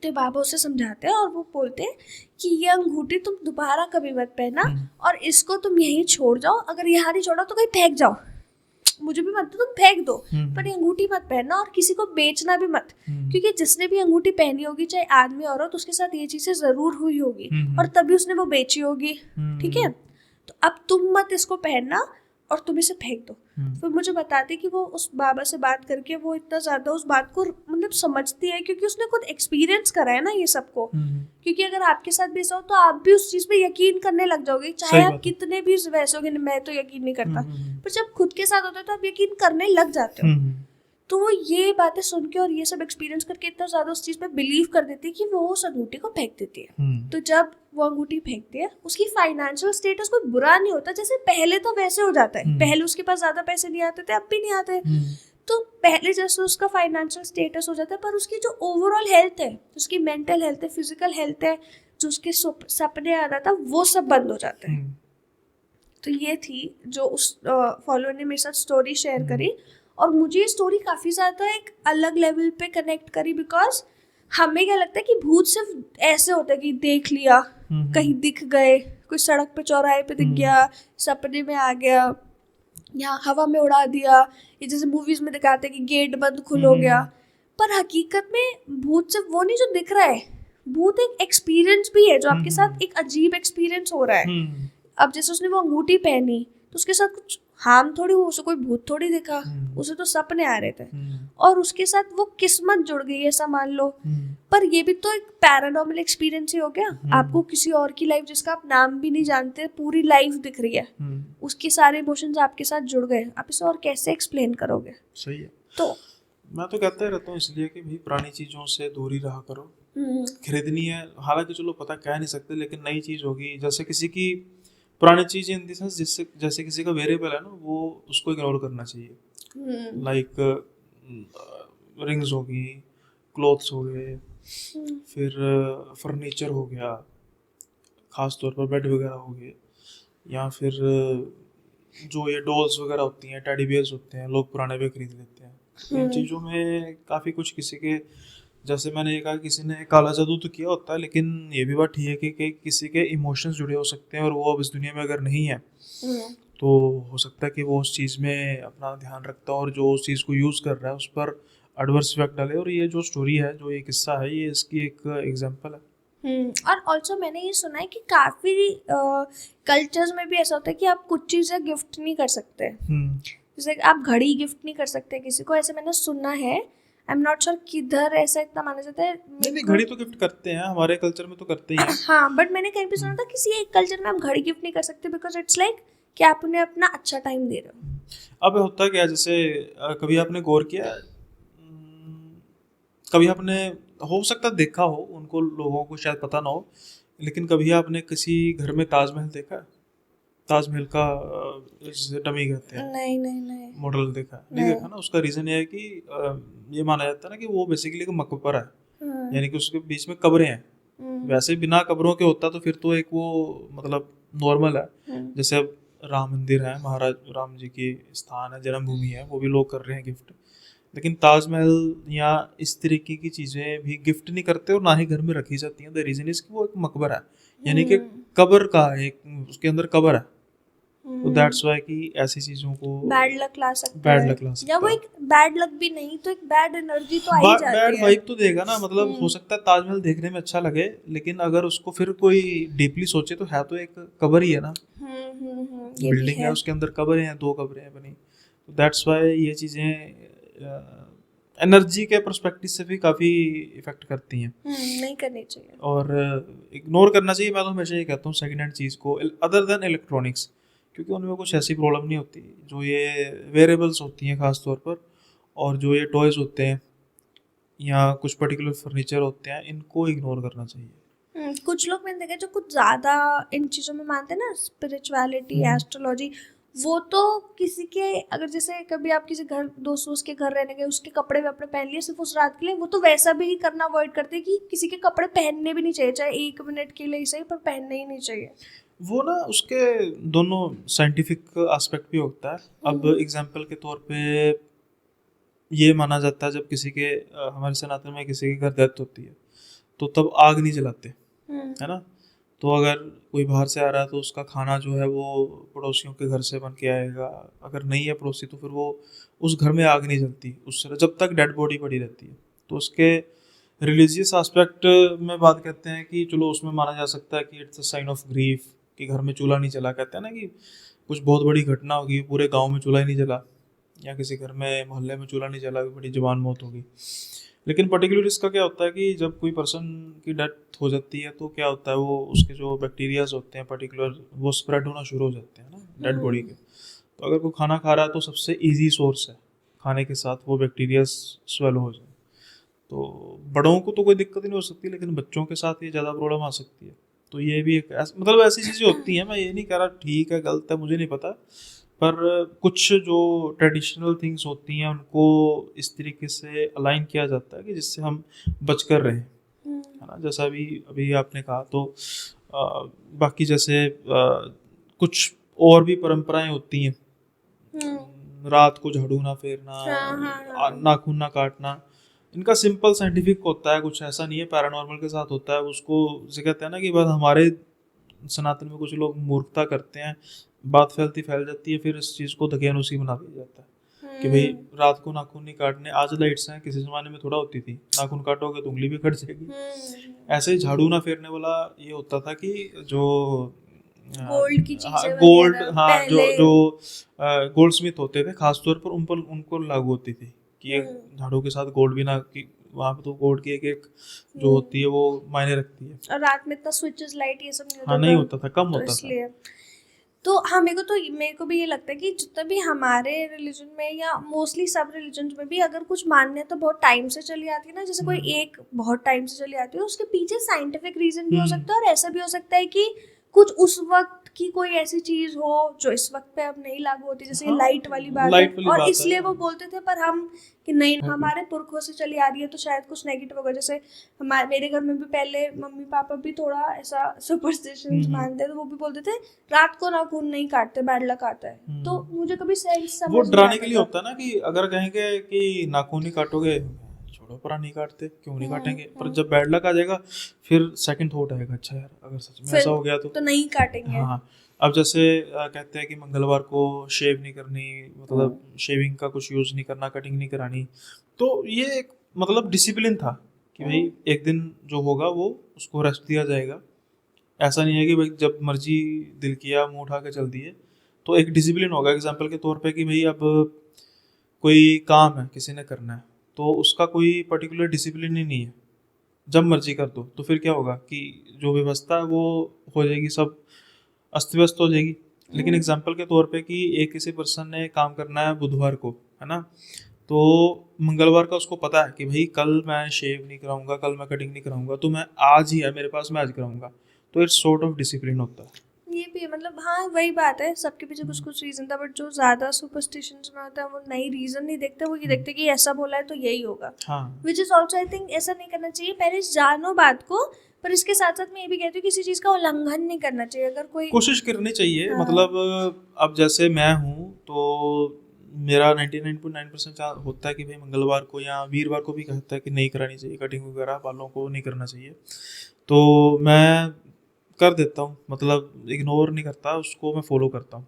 तो बाबा उसे समझाते हैं और वो बोलते हैं कि ये अंगूठी तुम दोबारा कभी मत पहना, और इसको तुम यहीं छोड़ जाओ, अगर यहाँ नहीं छोड़ा तो कहीं फेंक जाओ, मुझे भी मत, तुम फेंक दो, पर ये अंगूठी मत पहनना, और किसी को बेचना भी मत, क्योंकि जिसने भी अंगूठी पहनी होगी, चाहे आदमी औरत, उसके साथ ये चीजें जरूर हुई होगी, और तभी उसने वो बेची होगी। ठीक है, तो अब तुम मत इसको पहनना और तुम इसे फेंक दो। फिर मुझे बताते कि वो उस बाबा से बात करके वो इतना ज्यादा उस बात को मतलब समझती है, क्योंकि उसने खुद एक्सपीरियंस करा है ना ये सबको। क्योंकि अगर आपके साथ भी ऐसा हो तो आप भी उस चीज पे यकीन करने लग जाओगे, चाहे आप कितने भी वैसे होगे, मैं तो यकीन नहीं करता, पर जब खुद के साथ होता है तो आप यकीन करने लग जाते हो। तो वो ये बातें सुन के और ये सब एक्सपीरियंस करके इतना ज्यादा उस चीज पे बिलीव कर देती है कि वो उस अंगूठी को फेंक देती है। तो जब वो अंगूठी फेंकती है, उसकी फाइनेंशियल स्टेटस कोई बुरा नहीं होता, जैसे पहले तो वैसे हो जाता है, पहले उसके पास ज्यादा पैसे नहीं आते थे, अब भी नहीं आते, तो पहले जैसे उसका फाइनेंशियल स्टेटस हो जाता है, पर उसकी जो ओवरऑल हेल्थ है, उसकी मेंटल हेल्थ है, फिजिकल हेल्थ है, जो उसके सपने आ रहा था, वो सब बंद हो जाते हैं। तो ये थी जो उस फॉलोअर ने मेरे साथ स्टोरी शेयर करी, और मुझे ये स्टोरी काफ़ी ज़्यादा एक अलग लेवल पे कनेक्ट करी, बिकॉज हमें क्या लगता है कि भूत सिर्फ ऐसे होता है कि देख लिया, कहीं दिख गए, कोई सड़क पे चौराहे पे दिख गया, सपने में आ गया, या हवा में उड़ा दिया, ये जैसे मूवीज में दिखाते हैं कि गेट बंद खुल हो गया। पर हकीकत में भूत सिर्फ वो नहीं जो दिख रहा है, भूत एक एक्सपीरियंस भी है, जो आपके साथ एक अजीब एक्सपीरियंस हो रहा है। अब जैसे उसने वो अंगूठी पहनी तो उसके साथ कुछ हार्म थोड़ी हुआ, उसे कोई भूत थोड़ी दिखा, उसे तो सपने आ रहे थे और उसके साथ वो किस्मत जुड़ गई ऐसा मान लो। पर ये भी तो एक पैरानॉर्मल एक्सपीरियंस ही हो गया। आपको किसी और की लाइफ जिसका आप नाम भी नहीं जानते पूरी लाइफ दिख रही है, उसके सारे इमोशंस आपके साथ जुड़ गए, आप इसे और कैसे एक्सप्लेन करोगे? सही है। तो मैं तो कहता ही रहता हूँ इसलिए कि भाई पुरानी चीज़ों से दूरी रहा करो। खरीदनी है, हालांकि चलो पता कह नहीं सकते, लेकिन नई चीज़ होगी, जैसे किसी की पुरानी चीज़ इन द सेंस जिससे जैसे किसी का वेरिएबल है ना, वो उसको इग्नोर करना चाहिए। लाइक रिंग्स होगी, क्लोथ्स हो गए, फिर फर्नीचर हो गया, ख़ास तौर पर बेड वगैरह हो गए, या फिर जो ये डॉल्स वगैरह होती हैं, टेडी बियर्स होते हैं, लोग पुराने भी खरीद लेते हैं। इन चीज़ों में काफ़ी कुछ किसी के, जैसे मैंने ये कहा, किसी ने काला जादू तो किया होता है, लेकिन ये भी बात ठीक है कि किसी के इमोशंस जुड़े हो सकते हैं और वो अब इस दुनिया में अगर नहीं है तो हो सकता है कि वो उस चीज़ में अपना ध्यान रखता है और जो उस चीज़ को यूज़ कर रहा है उस पर एडवर्स इफेक्ट डाले। और ये जो स्टोरी है, जो ये किस्सा है, ये इसकी एक एग्जांपल है। और ऑल्सो मैंने ये सुना है कि काफ़ी कल्चर्स में भी ऐसा होता है कि आप कुछ चीज़ें गिफ्ट नहीं कर सकते। जैसे आप घड़ी गिफ्ट नहीं कर सकते किसी को, ऐसे मैंने सुना है। आई एम नॉट श्योर किधर ऐसा इतना माना जाता है। नहीं, घड़ी तो गिफ्ट करते हैं, हमारे कल्चर में तो करते ही हैं। हाँ, बट मैंने कहीं भी सुना था किसी एक कल्चर में आप घड़ी गिफ्ट नहीं कर सकते बिकॉज इट्स लाइक कि आप उन्हें अपना अच्छा टाइम दे रहे हो। अब होता क्या, जैसे कभी आपने गौर किया, कभी आपने हो सकता देखा हो, उनको लोगों को शायद पता ना हो, लेकिन कभी आपने किसी घर में ताजमहल देखा? ताजमहल का जिसे डमी कहते हैं, नहीं मॉडल देखा? नहीं देखा ना। उसका रीज़न ये है कि ये माना जाता है ना कि वो बेसिकली एक मकबरा है, यानी कि उसके बीच में कब्रें हैं। वैसे बिना कब्रों के होता तो फिर तो एक वो मतलब नॉर्मल है। जैसे अब राम मंदिर है, महाराज राम जी की स्थान है, जन्मभूमि है, वो भी लोग कर रहे हैं गिफ्ट। लेकिन ताजमहल या इस तरीके की चीज़ें भी गिफ्ट नहीं करते और ना ही घर में रखी जाती हैं। द रीज़न इज कि वो एक मकबरा है, यानी कि कब्र का एक, उसके अंदर कब्र है। तो दैट्स व्हाई कि ऐसी चीजों को बैड लक ला सकता है, या वो एक बैड लक भी नहीं तो एक बैड एनर्जी तो आ ही जाती है, बैड वाइब तो देगा ना। मतलब हो सकता है ताजमहल देखने में अच्छा लगे, लेकिन अगर उसको फिर कोई डीपली सोचे तो है तो एक कब्र ही है ना। बिल्डिंग है, उसके अंदर कब्रें हैं, 2 कब्रें हैं बनी। तो दैट्स व्हाई ये चीजें एनर्जी के पर्सपेक्टिव से भी काफ़ी इफेक्ट करती हैं। नहीं करनी चाहिए और इग्नोर करना चाहिए। मैं तो हमेशा ये कहता हूँ सेकेंड हैंड चीज़ को, अदर देन इलेक्ट्रॉनिक्स, क्योंकि उनमें कुछ ऐसी प्रॉब्लम नहीं होती। जो ये वेरेबल्स होती हैं ख़ास तौर पर, और जो ये टॉयज़ होते हैं या कुछ पर्टिकुलर फर्नीचर होते हैं, इनको इग्नोर करना चाहिए। कुछ लोग मैंने देखे जो कुछ ज़्यादा इन चीज़ों में मानते हैं ना, स्पिरिचुअलिटी, एस्ट्रोलॉजी, वो तो किसी के, अगर जैसे कभी आप किसी घर दोस्त के घर रहने गए, उसके कपड़े वपड़े पहन लिए सिर्फ उस रात के लिए, वो तो वैसा भी करना अवॉइड करते हैं कि किसी के कपड़े पहनने भी नहीं चाहिए, चाहे 1 मिनट के लिए ही सही, पर पहनने ही नहीं चाहिए। वो ना उसके दोनों साइंटिफिक एस्पेक्ट भी होता है। अब एग्जांपल के तौर पे ये माना जाता है, जब किसी के हमारे सनातन में किसी के घर डेथ होती है तो तब आग नहीं जलाते, है ना। तो अगर कोई बाहर से आ रहा है तो उसका खाना जो है वो पड़ोसियों के घर से बन के आएगा। अगर नहीं है पड़ोसी तो फिर वो उस घर में आग नहीं जलती उस जब तक डेड बॉडी पड़ी रहती है। तो उसके रिलीजियस एस्पेक्ट में बात करते हैं कि चलो उसमें माना जा सकता है कि it's a sign of grief, कि घर में चूल्हा नहीं जला। कहते हैं ना कि कुछ बहुत बड़ी घटना होगी, पूरे गाँव में चूल्हा ही नहीं जला, या किसी घर में मोहल्ले में चूल्हा नहीं जला, बड़ी जवान मौत होगी। लेकिन पर्टिकुलर इसका क्या होता है कि जब कोई पर्सन की डेथ हो जाती है तो क्या होता है, वो उसके जो बैक्टीरियाज होते हैं पर्टिकुलर, वो स्प्रेड होना शुरू हो जाते हैं ना डेड बॉडी के। तो अगर कोई खाना खा रहा है तो सबसे इजी सोर्स है खाने के साथ वो बैक्टीरिया स्वेलो हो जाए। तो बड़ों को तो कोई दिक्कत नहीं हो सकती, लेकिन बच्चों के साथ ये ज़्यादा प्रॉब्लम आ सकती है। तो ये भी एक मतलब ऐसी चीज़ें होती हैं। मैं ये नहीं कह रहा ठीक है गलत है, मुझे नहीं पता, पर कुछ जो ट्रेडिशनल थिंग्स होती हैं उनको इस तरीके से अलाइन किया जाता है कि जिससे हम बच कर रहें, है ना। जैसा अभी आपने कहा, तो बाकी जैसे कुछ और भी परंपराएं होती हैं, रात को झाड़ू ना फेरना, नाखून ना काटना। इनका सिंपल साइंटिफिक होता है, कुछ ऐसा नहीं है पैरानॉर्मल के साथ होता है। उसको जैसे कहते हैं ना कि बस हमारे सनातन में कुछ लोग मूर्खता करते हैं, बात फैल जाती है, फिर इस चीज़ को दकियानूसी बना दिया जाता है कि भाई रात को नाखून नहीं काटने, आज लाइट्स हैं, किसी ज़माने में थोड़ा होती थी, नाखून काटोगे तो उंगली भी कट जाएगी। ऐसे ही झाड़ू ना फेरने वाला ये होता था कि जो गोल्ड की चीजें गोल्ड, वगैरह हाँ, जो पहले जो गोल्ड स्मिथ होते थे खास तौर पर, उन पर उनको लागू होती थी कि ये झाड़ू के साथ गोल्ड भी ना, कि वहाँ पे तो गोल्ड की एक एक जो होती है वो मायने रखती है। और रात में इतना स्विचेस लाइट ये सब नहीं होता हाँ, नहीं होता था, कम तो होता था। इसलिए तो हाँ, मेरे को भी ये लगता है कि जितना भी हमारे रिलीजन में या मोस्टली सब रिलीजन में भी अगर कुछ मान्यता बहुत टाइम से चली आती है ना, जैसे कोई एक बहुत टाइम से चली आती है, उसके पीछे साइंटिफिक रीजन भी हो सकता है, और ऐसा भी हो सकता है कि कुछ उस वक्त की कोई ऐसी चीज हो जो इस वक्त पे अब नहीं लागू होती, जैसे हाँ, लाइट वाली बात लाइट है, वाली और बात इसलिए है। वो बोलते थे, पर हम कि नहीं हमारे पुरखों से चली आ रही है तो शायद कुछ नेगेटिव होगा। जैसे हमारे मेरे घर में भी पहले मम्मी पापा भी थोड़ा ऐसा सुपरस्टिशंस मानते थे, तो वो भी बोलते थे रात को नाखून नहीं काटते, बैड लक आता है। तो मुझे कभी सेंस वो समझ डराने नहीं के लिए होता है ना कि अगर कहेंगे कि नाखून नहीं काटोगे, छोड़ो परा नहीं काटते, क्यों नहीं काटेंगे, पर जब बैड लक आ जाएगा फिर सेकंड थॉट आएगा, अच्छा यार अगर सच में ऐसा हो गया तो नहीं काटेंगे। हाँ, अब जैसे कहते हैं कि मंगलवार को शेव नहीं करनी, मतलब शेविंग का कुछ यूज़ नहीं करना, कटिंग नहीं करानी, तो ये एक मतलब डिसिप्लिन था कि भाई एक दिन जो होगा वो उसको रेस्ट दिया जाएगा। ऐसा नहीं है कि भाई जब मर्जी दिल किया मुंह उठा के चल दिए, तो एक डिसिप्लिन होगा। एग्जाम्पल के तौर पे कि भाई अब कोई काम है किसी ने करना है, तो उसका कोई पर्टिकुलर डिसिप्लिन ही नहीं है, जब मर्जी कर दो, तो फिर क्या होगा कि जो व्यवस्था है वो हो जाएगी, सब अस्त व्यस्त हो जाएगी। लेकिन एग्जाम्पल के तौर पे कि एक किसी पर्सन ने काम करना है बुधवार को, है ना, तो मंगलवार का उसको पता है कि भाई कल मैं शेव नहीं कराऊंगा, कल मैं कटिंग नहीं कराऊंगा, तो मैं आज ही है मेरे पास, मैं आज कराऊंगा, तो इट्स सॉर्ट ऑफ डिसिप्लिन होता है। ये भी है, मतलब हाँ वही बात है, सबके पीछे कुछ कुछ रीजन था, बट जो ज्यादा सुपरस्टिशंस में होता है वो नई रीजन नहीं देखते, वो ये देखते कि ऐसा बोला है तो यही होगा, हाँ, which is also I think ऐसा नहीं करना चाहिए। पहले जानो बात को, पर इसके साथ साथ मैं ये भी कहती हूँ किसी चीज का उल्लंघन नहीं करना चाहिए। अगर कोई कोशिश करनी चाहिए, हाँ। मतलब अब जैसे मैं हूँ तो मेरा 99.9% होता है कि भाई मंगलवार को या वीरवार को भी कहता है कि नहीं करानी चाहिए कटिंग वगैरह, बालों को नहीं करना चाहिए, तो मैं कर देता हूँ, मतलब इग्नोर नहीं करता उसको, मैं फॉलो करता हूँ।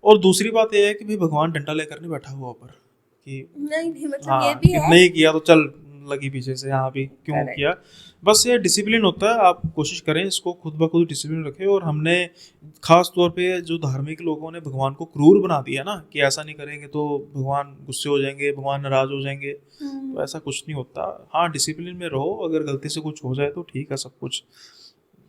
और दूसरी बात यह है कि भाई भगवान डंडा लेकर नहीं बैठा हुआ ऊपर कि नहीं मतलब हाँ ये भी कि है, नहीं किया तो चल लगी पीछे से, यहाँ भी क्यों Correct. किया। बस ये डिसिप्लिन होता है, आप कोशिश करें इसको खुद ब खुद डिसिप्लिन रखें। और हमने खास तौर पे जो धार्मिक लोगों ने भगवान को क्रूर बना दिया ना कि ऐसा नहीं करेंगे तो भगवान गुस्से हो जाएंगे, भगवान नाराज हो जाएंगे, तो ऐसा कुछ नहीं होता। हाँ, डिसिप्लिन में रहो, अगर गलती से कुछ हो जाए तो ठीक है, सब कुछ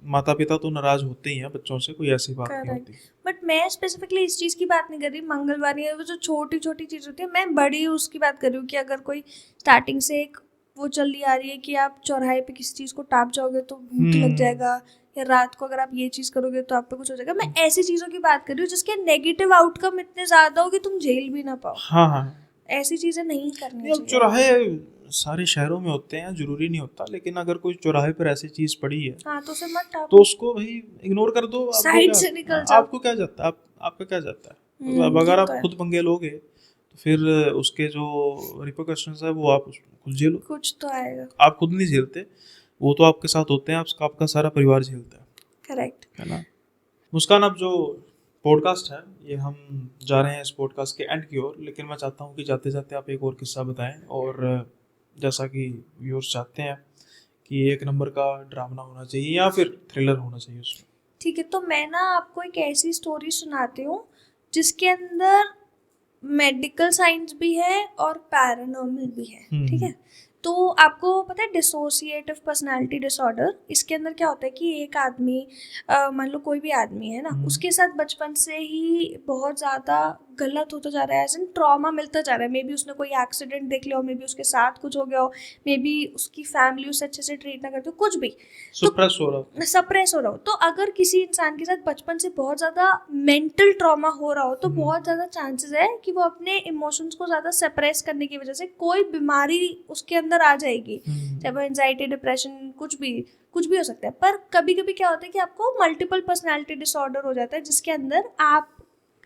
माता पिता तो नाराज होते ही हैं बच्चों से, कोई ऐसी बात नहीं करेक्ट। होती। बट मैं स्पेसिफिकली इस चीज़ की बात नहीं कर रही मंगलवार या वो जो छोटी छोटी चीज़ होती है, मैं बड़ी उसकी बात कर रही हूँ कि अगर कोई स्टार्टिंग से एक वो चली आ रही है कि आप चौराहे पे किसी चीज़ को टाप जाओगे तो भूत लग जाएगा, या रात को अगर आप ये चीज़ करोगे तो आप पे कुछ हो जाएगा, मैं ऐसी चीज़ों की बात कर रही हूँ जिसके नेगेटिव आउटकम इतने ज़्यादा हो कि तुम झेल भी ना पाओ। हाँ हाँ, ऐसी चीज़ें नहीं करनी अब चाहिए। चौराहे सारे शहरों में होते हैं, जरूरी नहीं होता, लेकिन अगर कोई चौराहे पर ऐसी चीज पड़ी है हाँ तो उसे मत टापो, तो उसको भाई इग्नोर कर दो। साइड से निकल जाओ। आपको क्या जाता है, आपका क्या जाता है। अब अगर ये आप तो है। खुद पंगे लोगे तो फिर उसके जो रिपोर्कशंस है वो आप खुद झेलो। कुछ तो आएगा। आप खुद नहीं झेलते, वो तो आपके साथ होते हैं, आपका सारा परिवार झेलता है, करेक्ट है ना। मुस्कान, अब जो पॉडकास्ट है ये हम जा रहे हैं इस पॉडकास्ट के एंड की ओर, लेकिन मैं चाहता हूँ कि जाते जाते आप एक और किस्सा बताएं। और जैसा कि व्यूअर्स चाहते हैं कि एक नंबर का ड्रामा होना चाहिए या फिर थ्रिलर होना चाहिए उसमें। ठीक है, तो मैं ना आपको एक ऐसी स्टोरी सुनाती हूँ जिसके अंदर मेडिकल साइंस भी है और पैरानॉर्मल भी है। ठीक है, तो आपको पता है डिसोसिएटिव पर्सनालिटी डिसऑर्डर, इसके अंदर क्या होता है कि एक आदमी मान लो कोई भी आदमी है ना, उसके साथ बचपन से ही बहुत ज़्यादा गलत होता जा रहा है, एज इन ट्रॉमा मिलता जा रहा है। मे बी उसने कोई एक्सीडेंट देख लिया हो, मे बी उसके साथ कुछ हो गया हो, मे बी उसकी फैमिली उसे अच्छे से ट्रीट ना करती हो, कुछ भी सप्रेस हो रहा हो। तो अगर किसी इंसान के साथ बचपन से बहुत ज़्यादा मेंटल ट्रॉमा हो रहा हो तो बहुत ज़्यादा चांसेस है कि वो अपने इमोशंस को ज़्यादा सप्रेस करने की वजह से कोई बीमारी उसके अंदर आ जाएगी, चाहे वो एंजाइटी, डिप्रेशन, कुछ भी हो सकता है। पर कभी कभी क्या होता है कि आपको मल्टीपल पर्सनालिटी डिसऑर्डर हो जाता है, जिसके अंदर आप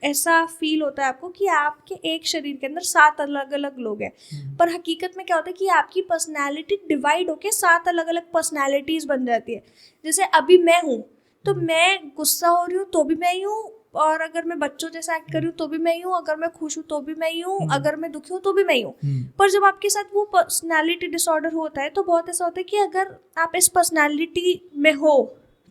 ऐसा फील होता है आपको कि आपके एक शरीर के अंदर 7 अलग अलग लोग हैं, पर हकीकत में क्या होता है कि आपकी पर्सनैलिटी डिवाइड होके 7 अलग अलग पर्सनैलिटीज बन जाती है। जैसे अभी मैं हूँ तो मैं गुस्सा हो रही हूँ तो भी मैं ही हूँ, और अगर मैं बच्चों जैसा एक्ट कर रही हूँ तो भी मैं ही हूँ, अगर मैं खुश हूँ तो भी मैं ही हूँ, अगर मैं दुखी हूँ तो भी मैं ही हूँ। पर जब आपके साथ वो पर्सनालिटी डिसऑर्डर होता है तो बहुत ऐसा होता है कि अगर आप इस पर्सनालिटी में हो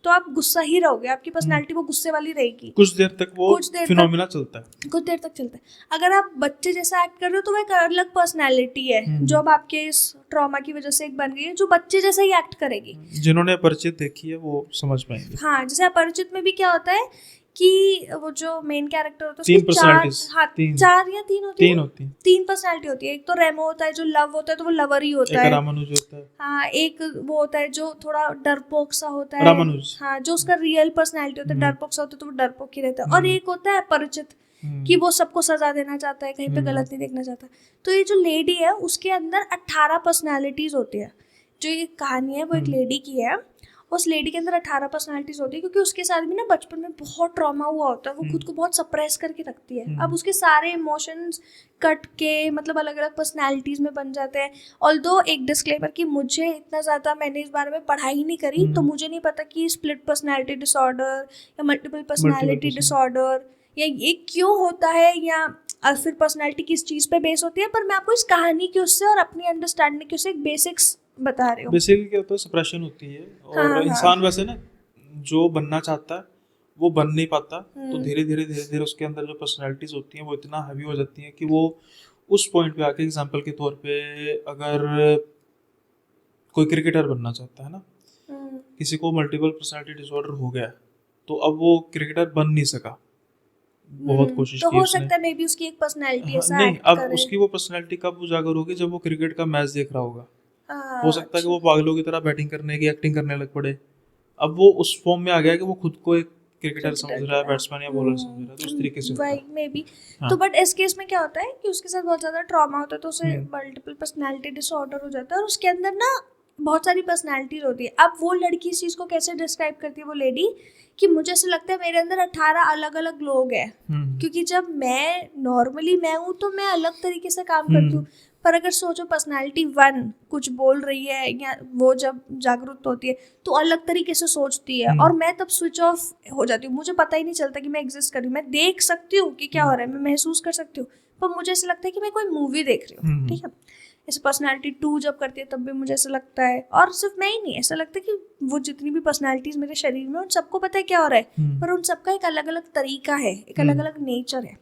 तो आप गुस्सा ही रहोगे, आपकी पर्सनालिटी वो गुस्से वाली रहेगी, कुछ देर तक वो कुछ देर फिनोमिना चलता है, कुछ देर तक चलता है। अगर आप बच्चे जैसा एक्ट कर रहे हो तो वो एक अलग पर्सनालिटी है जो अब आपके इस ट्रॉमा की वजह से एक बन गई है, जो बच्चे जैसा ही एक्ट करेगी। जिन्होंने अपरिचित देखी है वो समझ पाएंगे। हाँ, जैसे अपरिचित में भी क्या होता है कि वो जो मेन कैरेक्टर होता है तीन उसकी चार, personalities, हाँ, तीन। चार या तीन होती तीन है, होती है। तीन पर्सनालिटी होती है। एक तो रेमो होता है जो लव होता है तो वो लवर ही होता एक है। रामानुज होता है। हाँ, एक वो होता है जो थोड़ा डरपोक सा होता है, रामानुज। हाँ, जो उसका रियल पर्सनालिटी होता है, डरपोक सा होता है तो वो डरपोक ही रहता है। और एक होता है अपरिचित कि वो सबको सजा देना चाहता है, कहीं पे गलत नहीं देखना चाहता। तो ये जो लेडी है उसके अंदर 18 पर्सनालिटीज होती है। जो ये कहानी है वो एक लेडी की है, उस लेडी के अंदर 18 पर्सनालिटीज होती है, क्योंकि उसके साथ भी ना बचपन में बहुत ट्रॉमा हुआ होता है, वो खुद को बहुत सप्रेस करके रखती है। अब उसके सारे इमोशंस कट के मतलब अलग अलग पर्सनालिटीज में बन जाते हैं। ऑल्दो एक डिस्क्लेमर कि मुझे इतना ज़्यादा मैंने इस बारे में पढ़ाई नहीं करी, तो मुझे नहीं पता कि स्प्लिट पर्सनालिटी डिसऑर्डर या मल्टीपल पर्सनालिटी डिसऑर्डर या ये क्यों होता है, या फिर पर्सनालिटी किस चीज़ पे बेस होती है। पर मैं आपको इस कहानी की उससे और अपनी अंडरस्टैंडिंग की उससे एक बेसिक्स बता रही हूँ। बेसिकली क्या होता है, सप्रेशन होती है और इंसान वैसे ना जो बनना चाहता है वो बन नहीं पाता, तो धीरे धीरे उसके अंदर जो पर्सनालिटीज होती हैं वो इतना हैवी हो जाती हैं कि वो उस पॉइंट पे आके, एग्जांपल के तौर पे अगर कोई क्रिकेटर बनना चाहता है ना, किसी को मल्टीपल पर्सनालिटी डिसऑर्डर हो गया तो अब वो क्रिकेटर बन नहीं सका, बहुत कोशिश तो की हो उसने। सकता है मे बी उसकी एक पर्सनालिटी ऐसा नहीं, एक्ट अब करे। उसकी वो पर्सनालिटी कब उजागर होगी, जब वो क्रिकेट का मैच देख रहा होगा। हो सकता है कि अच्छा। वो पागलों की तरह बैटिंग करने की एक्टिंग करने लग पड़े। अब वो उस फॉर्म में आ गया कि वो खुद को एक क्रिकेटर समझ रहा है, बैट्समैन या बॉलर समझ रहा है, तो उस तरीके से होता है। वही मे बी। हाँ। तो बट इस केस में क्या होता है कि उसके साथ बहुत ज़्यादा ट्रॉमा होता है, तो उसे मल्टीपल पर्सनालिटी डिसऑर्डर हो जाता है, और उसके अंदर ना बहुत सारी पर्सनालिटीज होती है। अब वो लड़की इस चीज़ को कैसे डिस्क्राइब करती है, वो लेडी, कि मुझे ऐसा लगता है मेरे अंदर 18 अलग अलग लोग हैं, क्योंकि जब मैं नॉर्मली मैं हूँ तो मैं अलग तरीके से काम करती हूँ, पर अगर सोचो पर्सनालिटी 1 कुछ बोल रही है या वो जब जागरूक होती है तो अलग तरीके से सोचती है, और मैं तब स्विच ऑफ हो जाती हूँ, मुझे पता ही नहीं चलता कि मैं एग्जिस्ट कर रही हूँ। मैं देख सकती हूँ कि क्या हो रहा है, मैं महसूस कर सकती हूँ, पर मुझे ऐसा लगता है कि मैं कोई मूवी देख रही हूँ, ठीक है। ऐसे पर्सनालिटी 2 जब करती है तब भी मुझे ऐसा लगता है, और सिर्फ मैं ही नहीं, ऐसा लगता है कि वो जितनी भी पर्सनालिटीज मेरे शरीर में उन सबको पता है क्या हो रहा है, पर उन सबका एक अलग अलग तरीका है, एक अलग अलग नेचर है।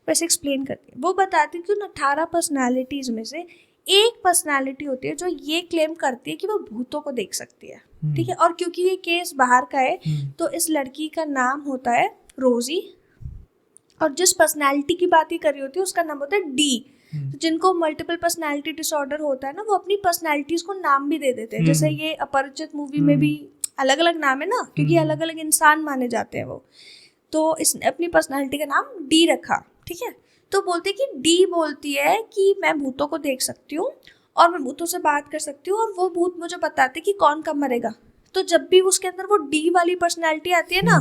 वैसे एक्सप्लेन करती है, वो बताती है कि उन 18 पर्सनालिटीज में से एक पर्सनालिटी होती है जो ये क्लेम करती है कि वो भूतों को देख सकती है, ठीक है। और क्योंकि ये केस बाहर का है तो इस लड़की का नाम होता है रोजी, और जिस पर्सनालिटी की बात ही कर रही होती है उसका नाम होता है डी। तो जिनको मल्टीपल पर्सनालिटी डिसऑर्डर होता है ना, वो अपनी पर्सनालिटीज को नाम भी दे देते हैं। जैसे ये अपरिचित मूवी में भी अलग अलग नाम है ना, क्योंकि अलग अलग इंसान माने जाते हैं वो, तो इसने अपनी पर्सनालिटी का नाम डी रखा, ठीक है। तो बोलते हैं कि डी बोलती है कि मैं भूतों को देख सकती हूँ और मैं भूतों से बात कर सकती हूँ, और वो भूत मुझे बताते कि कौन कब मरेगा। तो जब भी उसके अंदर वो डी वाली पर्सनालिटी आती है ना,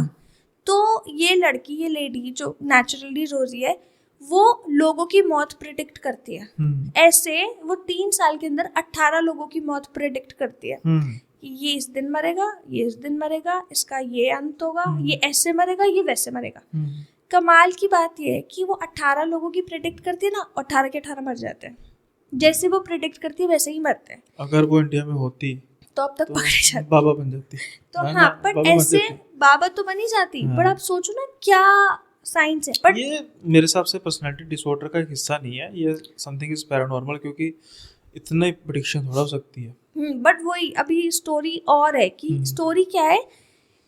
तो ये लड़की, ये लेडी जो नेचुरली रोजी है, वो लोगों की मौत प्रिडिक्ट करती है। ऐसे वो 3 साल के अंदर 18 लोगों की मौत प्रिडिक्ट करती है, ये इस दिन मरेगा, ये इस दिन मरेगा, इसका ये अंत होगा, ये ऐसे मरेगा, ये वैसे मरेगा। कमाल की बात ये है कि वो 18 लोगों की प्रिडिक्ट करती है ना, 18 के 18 मर जाते हैं, जैसे वो प्रिडिक्ट करती है वैसे ही मरते हैं। अगर वो इंडिया में होती तो अब तक पकड़ी जाती, बाबा बन जाती। तो हाँ, पर ऐसे बाबा तो बनी जाती, पर आप सोचो ना क्या साइंस है। बट ये मेरे हिसाब से पर्सनालिटी डिसऑर्डर का एक हिस्सा नहीं है, ये समथिंग इज पैरानॉर्मल, क्योंकि इतनी प्रेडिक्शन थोड़ा हो सकती है। बट वही अभी स्टोरी और है कि स्टोरी क्या है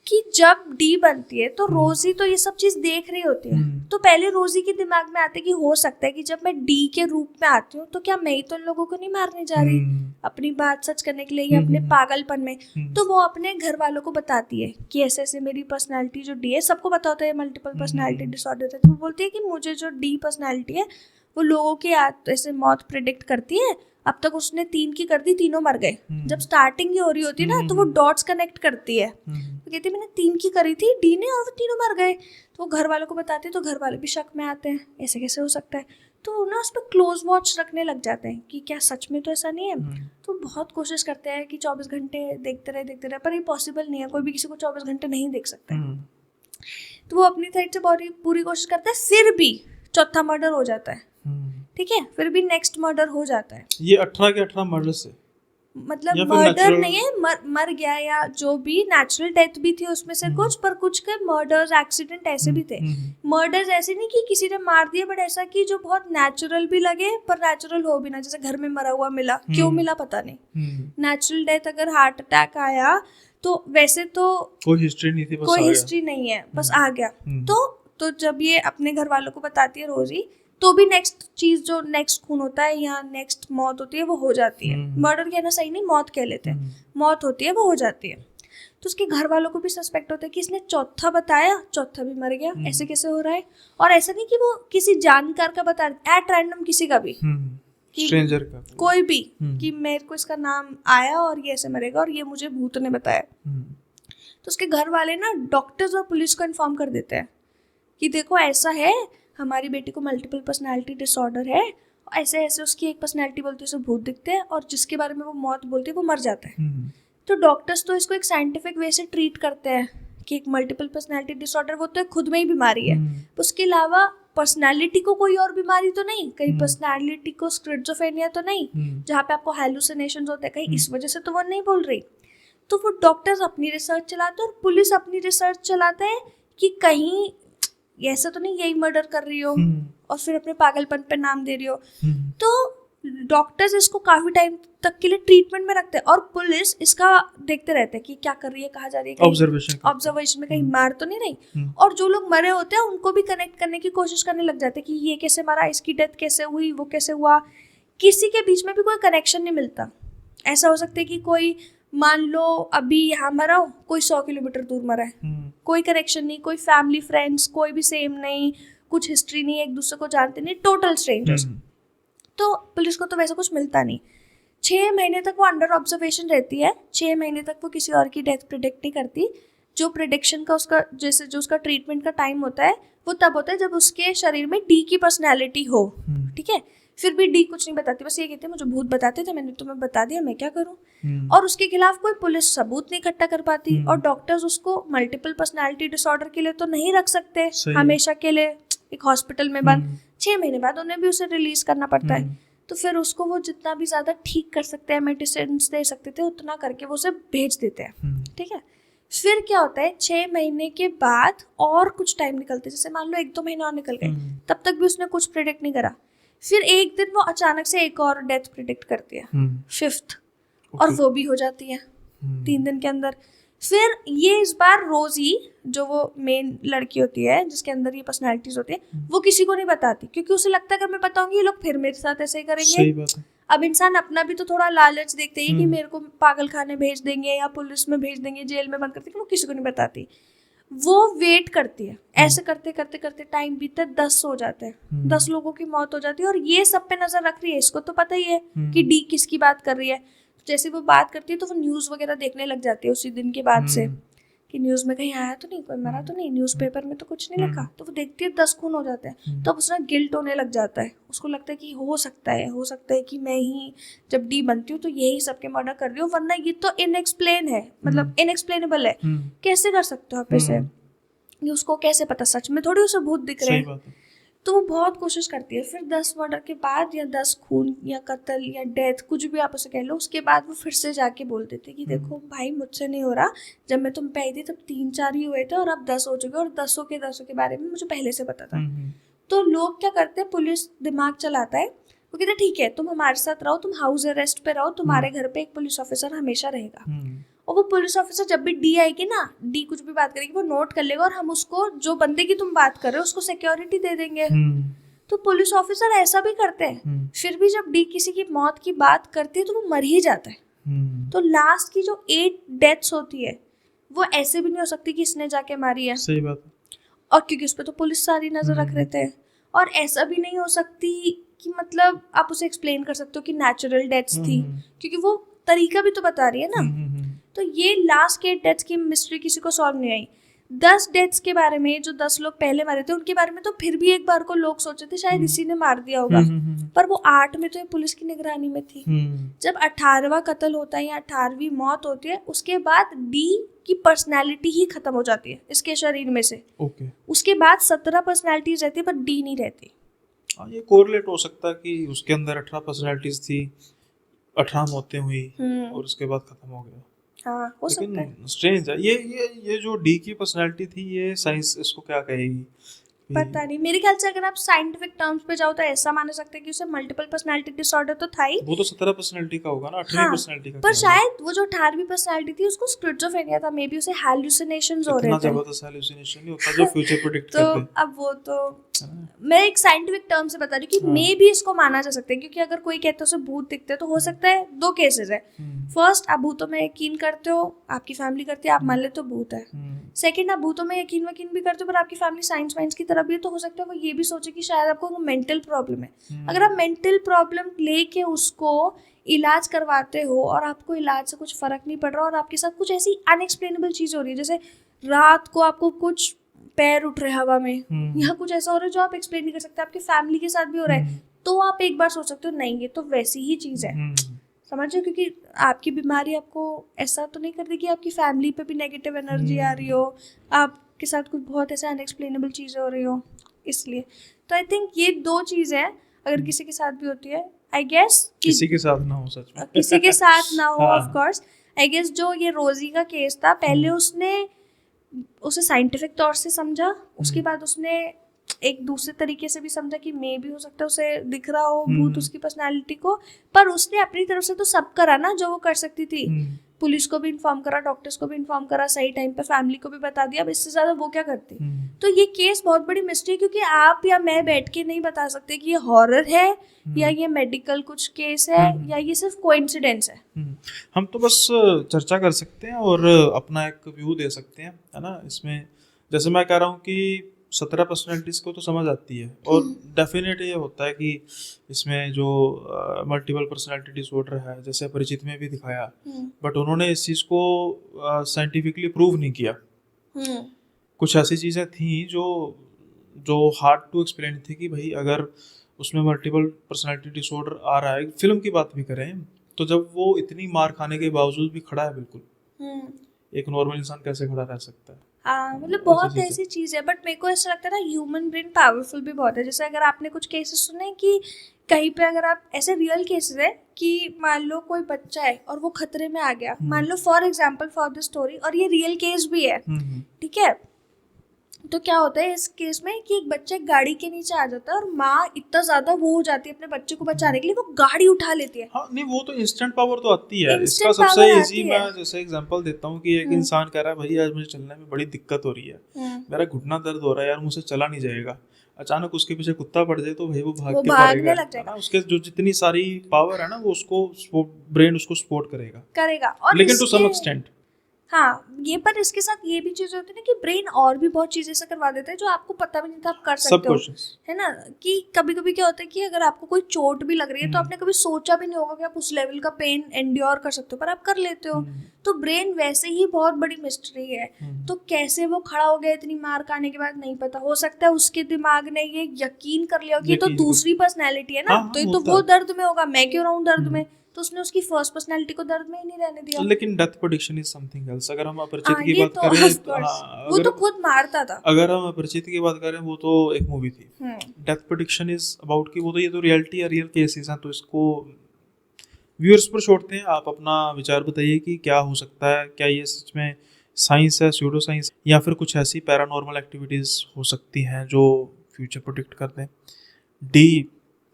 कि जब डी बनती है तो रोजी तो ये सब चीज देख रही होती है, तो पहले रोजी के दिमाग में आता है कि हो सकता है कि जब मैं डी के रूप में आती हूँ तो क्या मैं ही तो उन लोगों को नहीं मारने जा रही अपनी बात सच करने के लिए या अपने पागलपन में। तो वो अपने घर वालों को बताती है कि ऐसे ऐसे मेरी पर्सनालिटी जो डी है, सबको पता होता है मल्टीपल पर्सनालिटी डिसऑर्डर है, तो वो बोलती है कि मुझे जो डी पर्सनालिटी है वो लोगों की ऐसे मौत प्रिडिक्ट करती है। अब तक उसने 3 की कर दी, तीनों मर गए। जब स्टार्टिंग ही हो रही होती है ना, तो वो डॉट्स कनेक्ट करती है, तो कहती है मैंने 3 की करी थी डी ने और वो तीनों मर गए। तो वो घर वालों को बताते हैं, तो घर वाले भी शक में आते हैं, ऐसे कैसे हो सकता है। तो ना उस पर क्लोज वॉच रखने लग जाते हैं कि क्या सच में तो ऐसा नहीं है। तो बहुत कोशिश करते हैं कि 24 घंटे देखते रहे, पर ये पॉसिबल नहीं है, कोई भी किसी को 24 घंटे नहीं देख सकता है। तो वो अपनी साइड से पूरी कोशिश करता है, फिर भी चौथा मर्डर हो जाता है, ठीक है, फिर भी नेक्स्ट मर्डर हो जाता है। ये 18 के 18 मर्डर से मतलब या फिर मर्डर natural- नहीं है, मर गया या जो भी, नेचुरल डेथ भी थी उसमें से कुछ, पर कुछ के मर्डर्स एक्सीडेंट ऐसे भी थे। मर्डर्स ऐसे नहीं कि किसी ने मार दिया, बट ऐसा कि जो बहुत नेचुरल भी लगे पर नेचुरल हो भी ना, जैसे घर में मरा हुआ मिला, क्यों मिला पता नहीं। नेचुरल डेथ, अगर हार्ट अटैक आया तो वैसे तो कोई हिस्ट्री नहीं थी, बस कोई आ गया। हिस्ट्री नहीं है, बस आ गया। तो जब ये अपने घर वालों को बताती है रोजी, तो भी नेक्स्ट चीज जो नेक्स्ट खून होता है या नेक्स्ट मौत होती है वो हो जाती है। मर्डर कहना सही नहीं, मौत कह लेते हैं, मौत होती है वो हो जाती है। तो उसके घर वालों को भी सस्पेक्ट होता है कि इसने चौथा बताया, चौथा भी मर गया, ऐसे कैसे हो रहा है। और ऐसा नहीं कि वो किसी जानकार का बता रहे, एट रैंडम किसी का भी, स्ट्रेंजर का कोई भी, कि मेरे को इसका नाम आया और ये ऐसे मरेगा और ये मुझे भूत ने बताया। तो उसके घर वाले ना डॉक्टर्स और पुलिस को इन्फॉर्म कर देते हैं कि देखो ऐसा है, हमारी बेटी को मल्टीपल पर्सनालिटी डिसऑर्डर है, ऐसे ऐसे उसकी एक पर्सनालिटी बोलती है उसे भूत दिखते हैं, और जिसके बारे में वो मौत बोलती है वो मर जाता है। तो डॉक्टर्स तो इसको एक साइंटिफिक वे से ट्रीट करते हैं कि एक मल्टीपल पर्सनालिटी डिसऑर्डर वो तो खुद में ही बीमारी है, उसके अलावा पर्सनालिटी को कोई और बीमारी तो नहीं, कहीं पर्सनालिटी को स्किज़ोफ्रेनिया तो नहीं, जहाँ पे आपको हेलुसिनेशंस होते हैं, कहीं इस वजह से तो वो नहीं बोल रही। तो वो डॉक्टर्स अपनी रिसर्च चलाते हैं और पुलिस अपनी रिसर्च चलाते हैं कि कहीं ऐसा तो नहीं यही मर्डर कर रही हो और फिर अपने पागलपन पे नाम दे रही हो। तो डॉक्टर्स इसको काफी टाइम तक के लिए ट्रीटमेंट में रखते हैं और पुलिस इसका देखते रहते हैं कि क्या कर रही है, कहाँ जा रही है, ऑब्जर्वेशन में कहीं मार तो नहीं रही। और जो लोग मरे होते हैं उनको भी कनेक्ट करने की कोशिश करने लग जाते हैं कि ये कैसे मरा, इसकी डेथ कैसे हुई, वो कैसे हुआ। किसी के बीच में भी कोई कनेक्शन नहीं मिलता। ऐसा हो सकता है कि कोई, मान लो अभी यहाँ मरा हो, कोई 100 किलोमीटर दूर मरा है, कोई कनेक्शन नहीं, कोई फैमिली फ्रेंड्स कोई भी सेम नहीं, कुछ हिस्ट्री नहीं, एक दूसरे को जानते नहीं, टोटल स्ट्रेंजर्स। तो पुलिस को तो वैसा कुछ मिलता नहीं। 6 महीने तक वो अंडर ऑब्जर्वेशन रहती है, 6 महीने तक वो किसी और की डेथ प्रिडिक्ट नहीं करती। जो प्रिडिक्शन का उसका, जैसे जो उसका ट्रीटमेंट का टाइम होता है वो तब होता है जब उसके शरीर में डी की पर्सनैलिटी हो, ठीक है। फिर भी डी कुछ नहीं बताती, बस ये कहती है मुझे भूत बताते थे, मैंने तुम्हें बता दिया, मैं क्या करूं। और उसके खिलाफ कोई पुलिस सबूत नहीं इकट्ठा कर पाती, और डॉक्टर्स उसको मल्टीपल पर्सनालिटी डिसऑर्डर के लिए तो नहीं रख सकते हमेशा के लिए एक हॉस्पिटल में बंद। 6 महीने बाद उन्हें भी उसे रिलीज करना पड़ता है। तो फिर उसको वो जितना भी ज्यादा ठीक कर सकते हैं, मेडिसिन दे सकते थे, उतना करके वो उसे भेज देते हैं, ठीक है। फिर क्या होता है, 6 महीने के बाद और कुछ टाइम निकलते, जैसे मान लो 1-2 महीने और निकल गए, तब तक भी उसने कुछ प्रिडिक्ट नहीं करा। फिर एक दिन वो अचानक से एक और डेथ प्रिडिक्ट करती है, 5th, और वो भी हो जाती है 3 दिन के अंदर। फिर ये इस बार रोजी, जो वो मेन लड़की होती है जिसके अंदर ये पर्सनालिटीज होती है, वो किसी को नहीं बताती, क्योंकि उसे लगता है अगर मैं बताऊंगी ये लोग फिर मेरे साथ ऐसे ही करेंगे। सही बात है। अब इंसान अपना भी तो थोड़ा लालच देखते हैं कि मेरे को पागल खाने भेज देंगे या पुलिस में भेज देंगे, जेल में बंद कर देंगे, वो किसी को नहीं बताती। वो वेट करती है, ऐसे करते करते करते टाइम बीतता है, 10 हो जाते हैं, 10 लोगों की मौत हो जाती है, और ये सब पे नजर रख रही है। इसको तो पता ही है कि डी किसकी बात कर रही है। जैसे वो बात करती है तो वो न्यूज़ वगैरह देखने लग जाती है उसी दिन के बाद से, कि न्यूज़ में कहीं आया तो नहीं, कोई मरा तो नहीं, न्यूज़पेपर में तो कुछ नहीं लिखा। तो वो देखती है 10 खून हो जाते हैं, तो अब उसका गिल्ट होने लग जाता है। उसको लगता है कि हो सकता है कि मैं ही जब डी बनती हूँ तो यही सबके मर्डर कर रही हूँ, वरना ये तो इनएक्सप्लेन है, मतलब इनएक्सप्लेनेबल है, कैसे कर सकते हो आप इसे। ये उसको कैसे पता, सच में थोड़ी उसे भूत दिख रहे हैं। तो वो बहुत कोशिश करती है। फिर 10 मर्डर के बाद या 10 खून या कत्ल या डेथ, कुछ भी आप उसे कह लो, उसके बाद वो फिर से जाके बोल देते कि देखो भाई मुझसे नहीं हो रहा, जब मैं तुम पे आई थी तब 3-4 ही हुए थे और अब 10 हो चुके, और 10 के बारे में मुझे पहले से पता था। तो लोग क्या करते हैं, पुलिस दिमाग चलाता है, वो कहते ठीक है तुम हमारे साथ रहो, तुम हाउस अरेस्ट पे रहो, तुम्हारे घर पे एक पुलिस ऑफिसर हमेशा रहेगा। और वो पुलिस ऑफिसर जब भी डी आएगी ना, डी कुछ भी बात करेगी वो नोट कर लेगा, और हम उसको, जो बंदे की तुम बात कर रहे हो, उसको सिक्योरिटी दे देंगे। तो पुलिस ऑफिसर ऐसा भी करते हैं। फिर भी जब डी किसी की मौत की बात करती है तो वो मर ही जाता है। तो लास्ट की जो 8 डेथ्स होती है वो ऐसे भी नहीं हो सकती कि इसने जाके मारी है, सही बात है, और क्योंकि उस पर तो पुलिस सारी नजर रख रहे थे। और ऐसा भी नहीं हो सकती कि मतलब आप उसे एक्सप्लेन कर सकते हो कि नेचुरल डेथ्स थी, क्योंकि वो तरीका भी तो बता रही है ना। तो ये लास्ट के डेथ्स की मिस्ट्री किसी को सॉल्व नहीं आई। 10 डेथ्स के बारे में, जो 10 लोग पहले मरे थे उनके बारे में तो फिर भी एक बार को लोग सोचे थे शायद इसी ने मार दिया होगा, पर वो 8 में तो ये पुलिस की निगरानी में थी। जब 18वां कत्ल होता है या 18वीं मौत होती है, उसके बाद डी की पर्सनैलिटी ही खत्म हो जाती है इसके शरीर में से। उसके बाद 17 पर्सनैलिटीज रहती है पर डी नहीं रहती। ये कोरिलेट हो सकता है कि उसके अंदर 18 पर्सनैलिटीज थी, 18 मौतें हुई और उसके बाद खत्म हो गया। हाँ, हो सकता है। लेकिन स्ट्रेंज है ये जो डी की पर्सनैलिटी थी, ये साइंस इसको क्या कहेगी? पता नहीं, मेरे ख्याल से अगर आप साइंटिफिक टर्म्स पे जाओ तो ऐसा माना सकते हैं कि उसे मल्टीपल पर्सनालिटी डिसऑर्डर तो था ही। वो तो 17 पर्सनालिटी का होगा ना, 18 पर्सनालिटी का। पर शायद वो जो 18वीं पर्सनालिटी थी उसको स्किज़ोफ्रेनिया था, मे बी उसे हैलुसिनेशंस हो रहे थे। इतना जबरदस्त हैलुसिनेशन नहीं होता जो फ्यूचर प्रेडिक्ट तो करते। अब वो तो मैं एक साइंटिफिक टर्म से बता रही हूँ कि मे भी इसको माना जा सकता है, क्योंकि अगर कोई कहता है उसे भूत दिखते हैं तो हो सकता है 2 केसेस है। फर्स्ट, आप भूतों में यकीन करते हो, आपकी फैमिली करती है, आप मान लेते हो भूत है। सेकंड, आप भूतों में यकीन भी करते हो पर आपकी फैमिली साइंस वाइंस की तरफ भी है, तो हो सकता है वो ये भी सोचे कि शायद आपको वो मेंटल प्रॉब्लम है। अगर आप मेंटल प्रॉब्लम लेके उसको इलाज करवाते हो और आपको इलाज से कुछ फर्क नहीं पड़ रहा और आपके साथ कुछ ऐसी अनएक्सप्लेनेबल चीज़ हो रही है, जैसे रात को आपको कुछ पैर उठ रहे हवा में या कुछ ऐसा हो रहा है जो आप एक्सप्लेन नहीं कर सकते, आपकी फैमिली के साथ भी हो रहा है, तो आप एक बार सोच सकते हो नहीं ये तो वैसी ही चीज़ है। समझो, क्योंकि आपकी बीमारी आपको ऐसा तो नहीं कर देगी आपकी फैमिली पे भी नेगेटिव एनर्जी आ रही हो, आपके साथ कुछ बहुत ऐसे अनएक्सप्लेनेबल चीज़ें हो रही हो, इसलिए। तो आई थिंक ये 2 चीज़ें अगर किसी के साथ भी होती है, आई गेस किसी के साथ ना हो, सच में किसी के साथ ना हो, ऑफ कोर्स। आई गेस जो ये रोजी का केस था, पहले उसने उसे साइंटिफिक तौर से समझा, उसके बाद उसने एक दूसरे तरीके से भी समझा कि मे भी हो सकता है उसे दिख रहा हो भूत उसकी पर्सनालिटी को, पर उसने अपनी तरफ से तो सब करा ना जो वो कर सकती थी। पुलिस को भी इन्फॉर्म करा, डॉक्टर्स को भी इन्फॉर्म करा, सही टाइम पे फैमिली को भी बता दिया। अब इससे ज़्यादा वो क्या करती? तो ये केस बहुत बड़ी मिस्ट्री है, क्योंकि आप या मैं बैठ के नहीं बता सकते कि ये हॉरर है या ये मेडिकल कुछ केस है या ये सिर्फ कोइंसिडेंस है। हम तो बस चर्चा कर सकते हैं और अपना एक व्यू दे सकते हैं, है ना। इसमें जैसे मैं कह रहा हूँ कि 17 पर्सनैलिटीज़ को तो समझ आती है और डेफिनेट ये होता है कि इसमें जो मल्टीपल पर्सनैलिटी डिसऑर्डर है, जैसे अपरिचित में भी दिखाया, बट उन्होंने इस चीज़ को साइंटिफिकली प्रूव नहीं किया। कुछ ऐसी चीज़ें थी जो हार्ड टू एक्सप्लेन थी कि भाई अगर उसमें मल्टीपल पर्सनैलिटी डिसऑर्डर आ रहा है, फिल्म की बात भी करें तो जब वो इतनी मार खाने के बावजूद भी खड़ा है बिल्कुल, एक नॉर्मल इंसान कैसे खड़ा रह सकता है? हाँ, मतलब बहुत ऐसी चीज़ है, बट मेरे को ऐसा लगता है ना ह्यूमन ब्रेन पावरफुल भी बहुत है। जैसे अगर आपने कुछ केसेस सुने कि कहीं पे अगर आप ऐसे रियल केसेस है कि मान लो कोई बच्चा है और वो खतरे में आ गया, मान लो for example for the story, और ये रियल केस भी है, ठीक है, तो क्या होता है इस केस में कि एक बच्चा गाड़ी के नीचे आ जाता है और माँ इतना ज्यादा वो हो जाती है अपने बच्चे को बचाने के लिए, वो गाड़ी उठा लेती है। हाँ, नहीं वो तो इंस्टेंट पावर तो आती है। इसका सबसे इजी मैं जैसे एग्जांपल देता हूँ कि एक इंसान कह रहा है भाई आज मुझे चलने में बड़ी दिक्कत हो रही है, मेरा घुटना दर्द हो रहा है यार, मुझसे चला नहीं जाएगा। अचानक उसके पीछे कुत्ता पड़ जाए तो भाई वो भागने लग जाएगा ना, उसके जो जितनी सारी पावर है ना वो उसको ब्रेन उसको सपोर्ट करेगा, लेकिन टू सम एक्सटेंट। हाँ, ये पर इसके साथ ये भी चीज़ होती है ना कि ब्रेन और भी बहुत चीज़ें ऐसा करवा देता है जो आपको पता भी नहीं था आप कर सकते हो, है ना। कि कभी कभी क्या होता है कि अगर आपको कोई चोट भी लग रही है तो आपने कभी सोचा भी नहीं होगा कि आप उस लेवल का पेन एंड्योर कर सकते हो, पर आप कर लेते हो। तो ब्रेन वैसे ही बहुत बड़ी मिस्ट्री है। तो कैसे वो खड़ा हो गया इतनी मार खाने के बाद नहीं पता, हो सकता है उसके दिमाग ने ये यकीन कर लिया कि ये तो दूसरी पर्सनैलिटी है ना, तो ये तो वो दर्द में होगा, मैं क्यों रहूं दर्द में, तो उसने उसकी फर्स्ट पर्सनैलिटी को दर्द में ही नहीं रहने दिया। लेकिन death prediction is something else. अगर हम अपरिचित की बात करें, वो तो खुद मारता था। अगर हम अपरिचित की बात करें, वो तो एक मूवी थी। डेथ प्रेडिक्शन इज अबाउट कि वो तो ये तो रियलिटी है, रियल केसेस हैं, तो इसको व्यूअर्स पर छोड़ते हैं। आप अपना विचार बताइए कि क्या हो सकता है, क्या ये सच में साइंस है, स्यूडो साइंस, या फिर कुछ ऐसी पैरानॉर्मल एक्टिविटीज हो सकती हैं जो फ्यूचर प्रेडिक्ट करते हैं। डी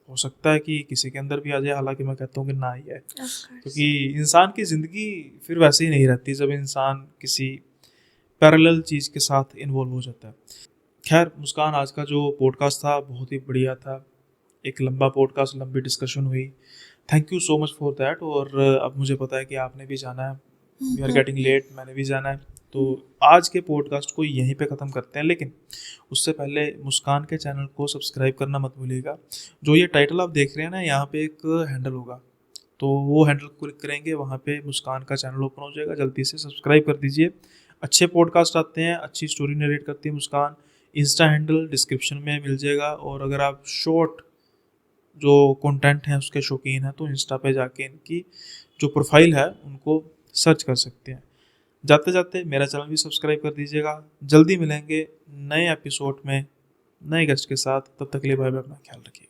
हो सकता है कि किसी के अंदर भी आ जाए, हालांकि मैं कहता हूँ कि ना ही है, क्योंकि इंसान की ज़िंदगी फिर वैसे ही नहीं रहती जब इंसान किसी पैरेलल चीज़ के साथ इन्वॉल्व हो जाता है। खैर मुस्कान, आज का जो पॉडकास्ट था बहुत ही बढ़िया था, एक लंबा पॉडकास्ट, लंबी डिस्कशन हुई। Thank you so much for that. और अब मुझे पता है कि आपने भी जाना है, वी आर गेटिंग लेट, मैंने भी जाना है, तो आज के पॉडकास्ट को यहीं पे ख़त्म करते हैं। लेकिन उससे पहले मुस्कान के चैनल को सब्सक्राइब करना मत भूलिएगा। जो ये टाइटल आप देख रहे हैं ना, यहाँ पे एक हैंडल होगा, तो वो हैंडल क्लिक करेंगे, वहाँ पे मुस्कान का चैनल ओपन हो जाएगा, जल्दी से सब्सक्राइब कर दीजिए। अच्छे पॉडकास्ट आते हैं, अच्छी स्टोरी नरेट करती है मुस्कान। इंस्टा हैंडल डिस्क्रिप्शन में मिल जाएगा, और अगर आप शॉर्ट जो कंटेंट है उसके शौकीन हैं तो इंस्टा पे जाके इनकी जो प्रोफाइल है उनको सर्च कर सकते हैं। जाते जाते मेरा चैनल भी सब्सक्राइब कर दीजिएगा। जल्दी मिलेंगे नए एपिसोड में नए गेस्ट के साथ, तब तक के लिए बाय बाय, अपना ख्याल रखिए।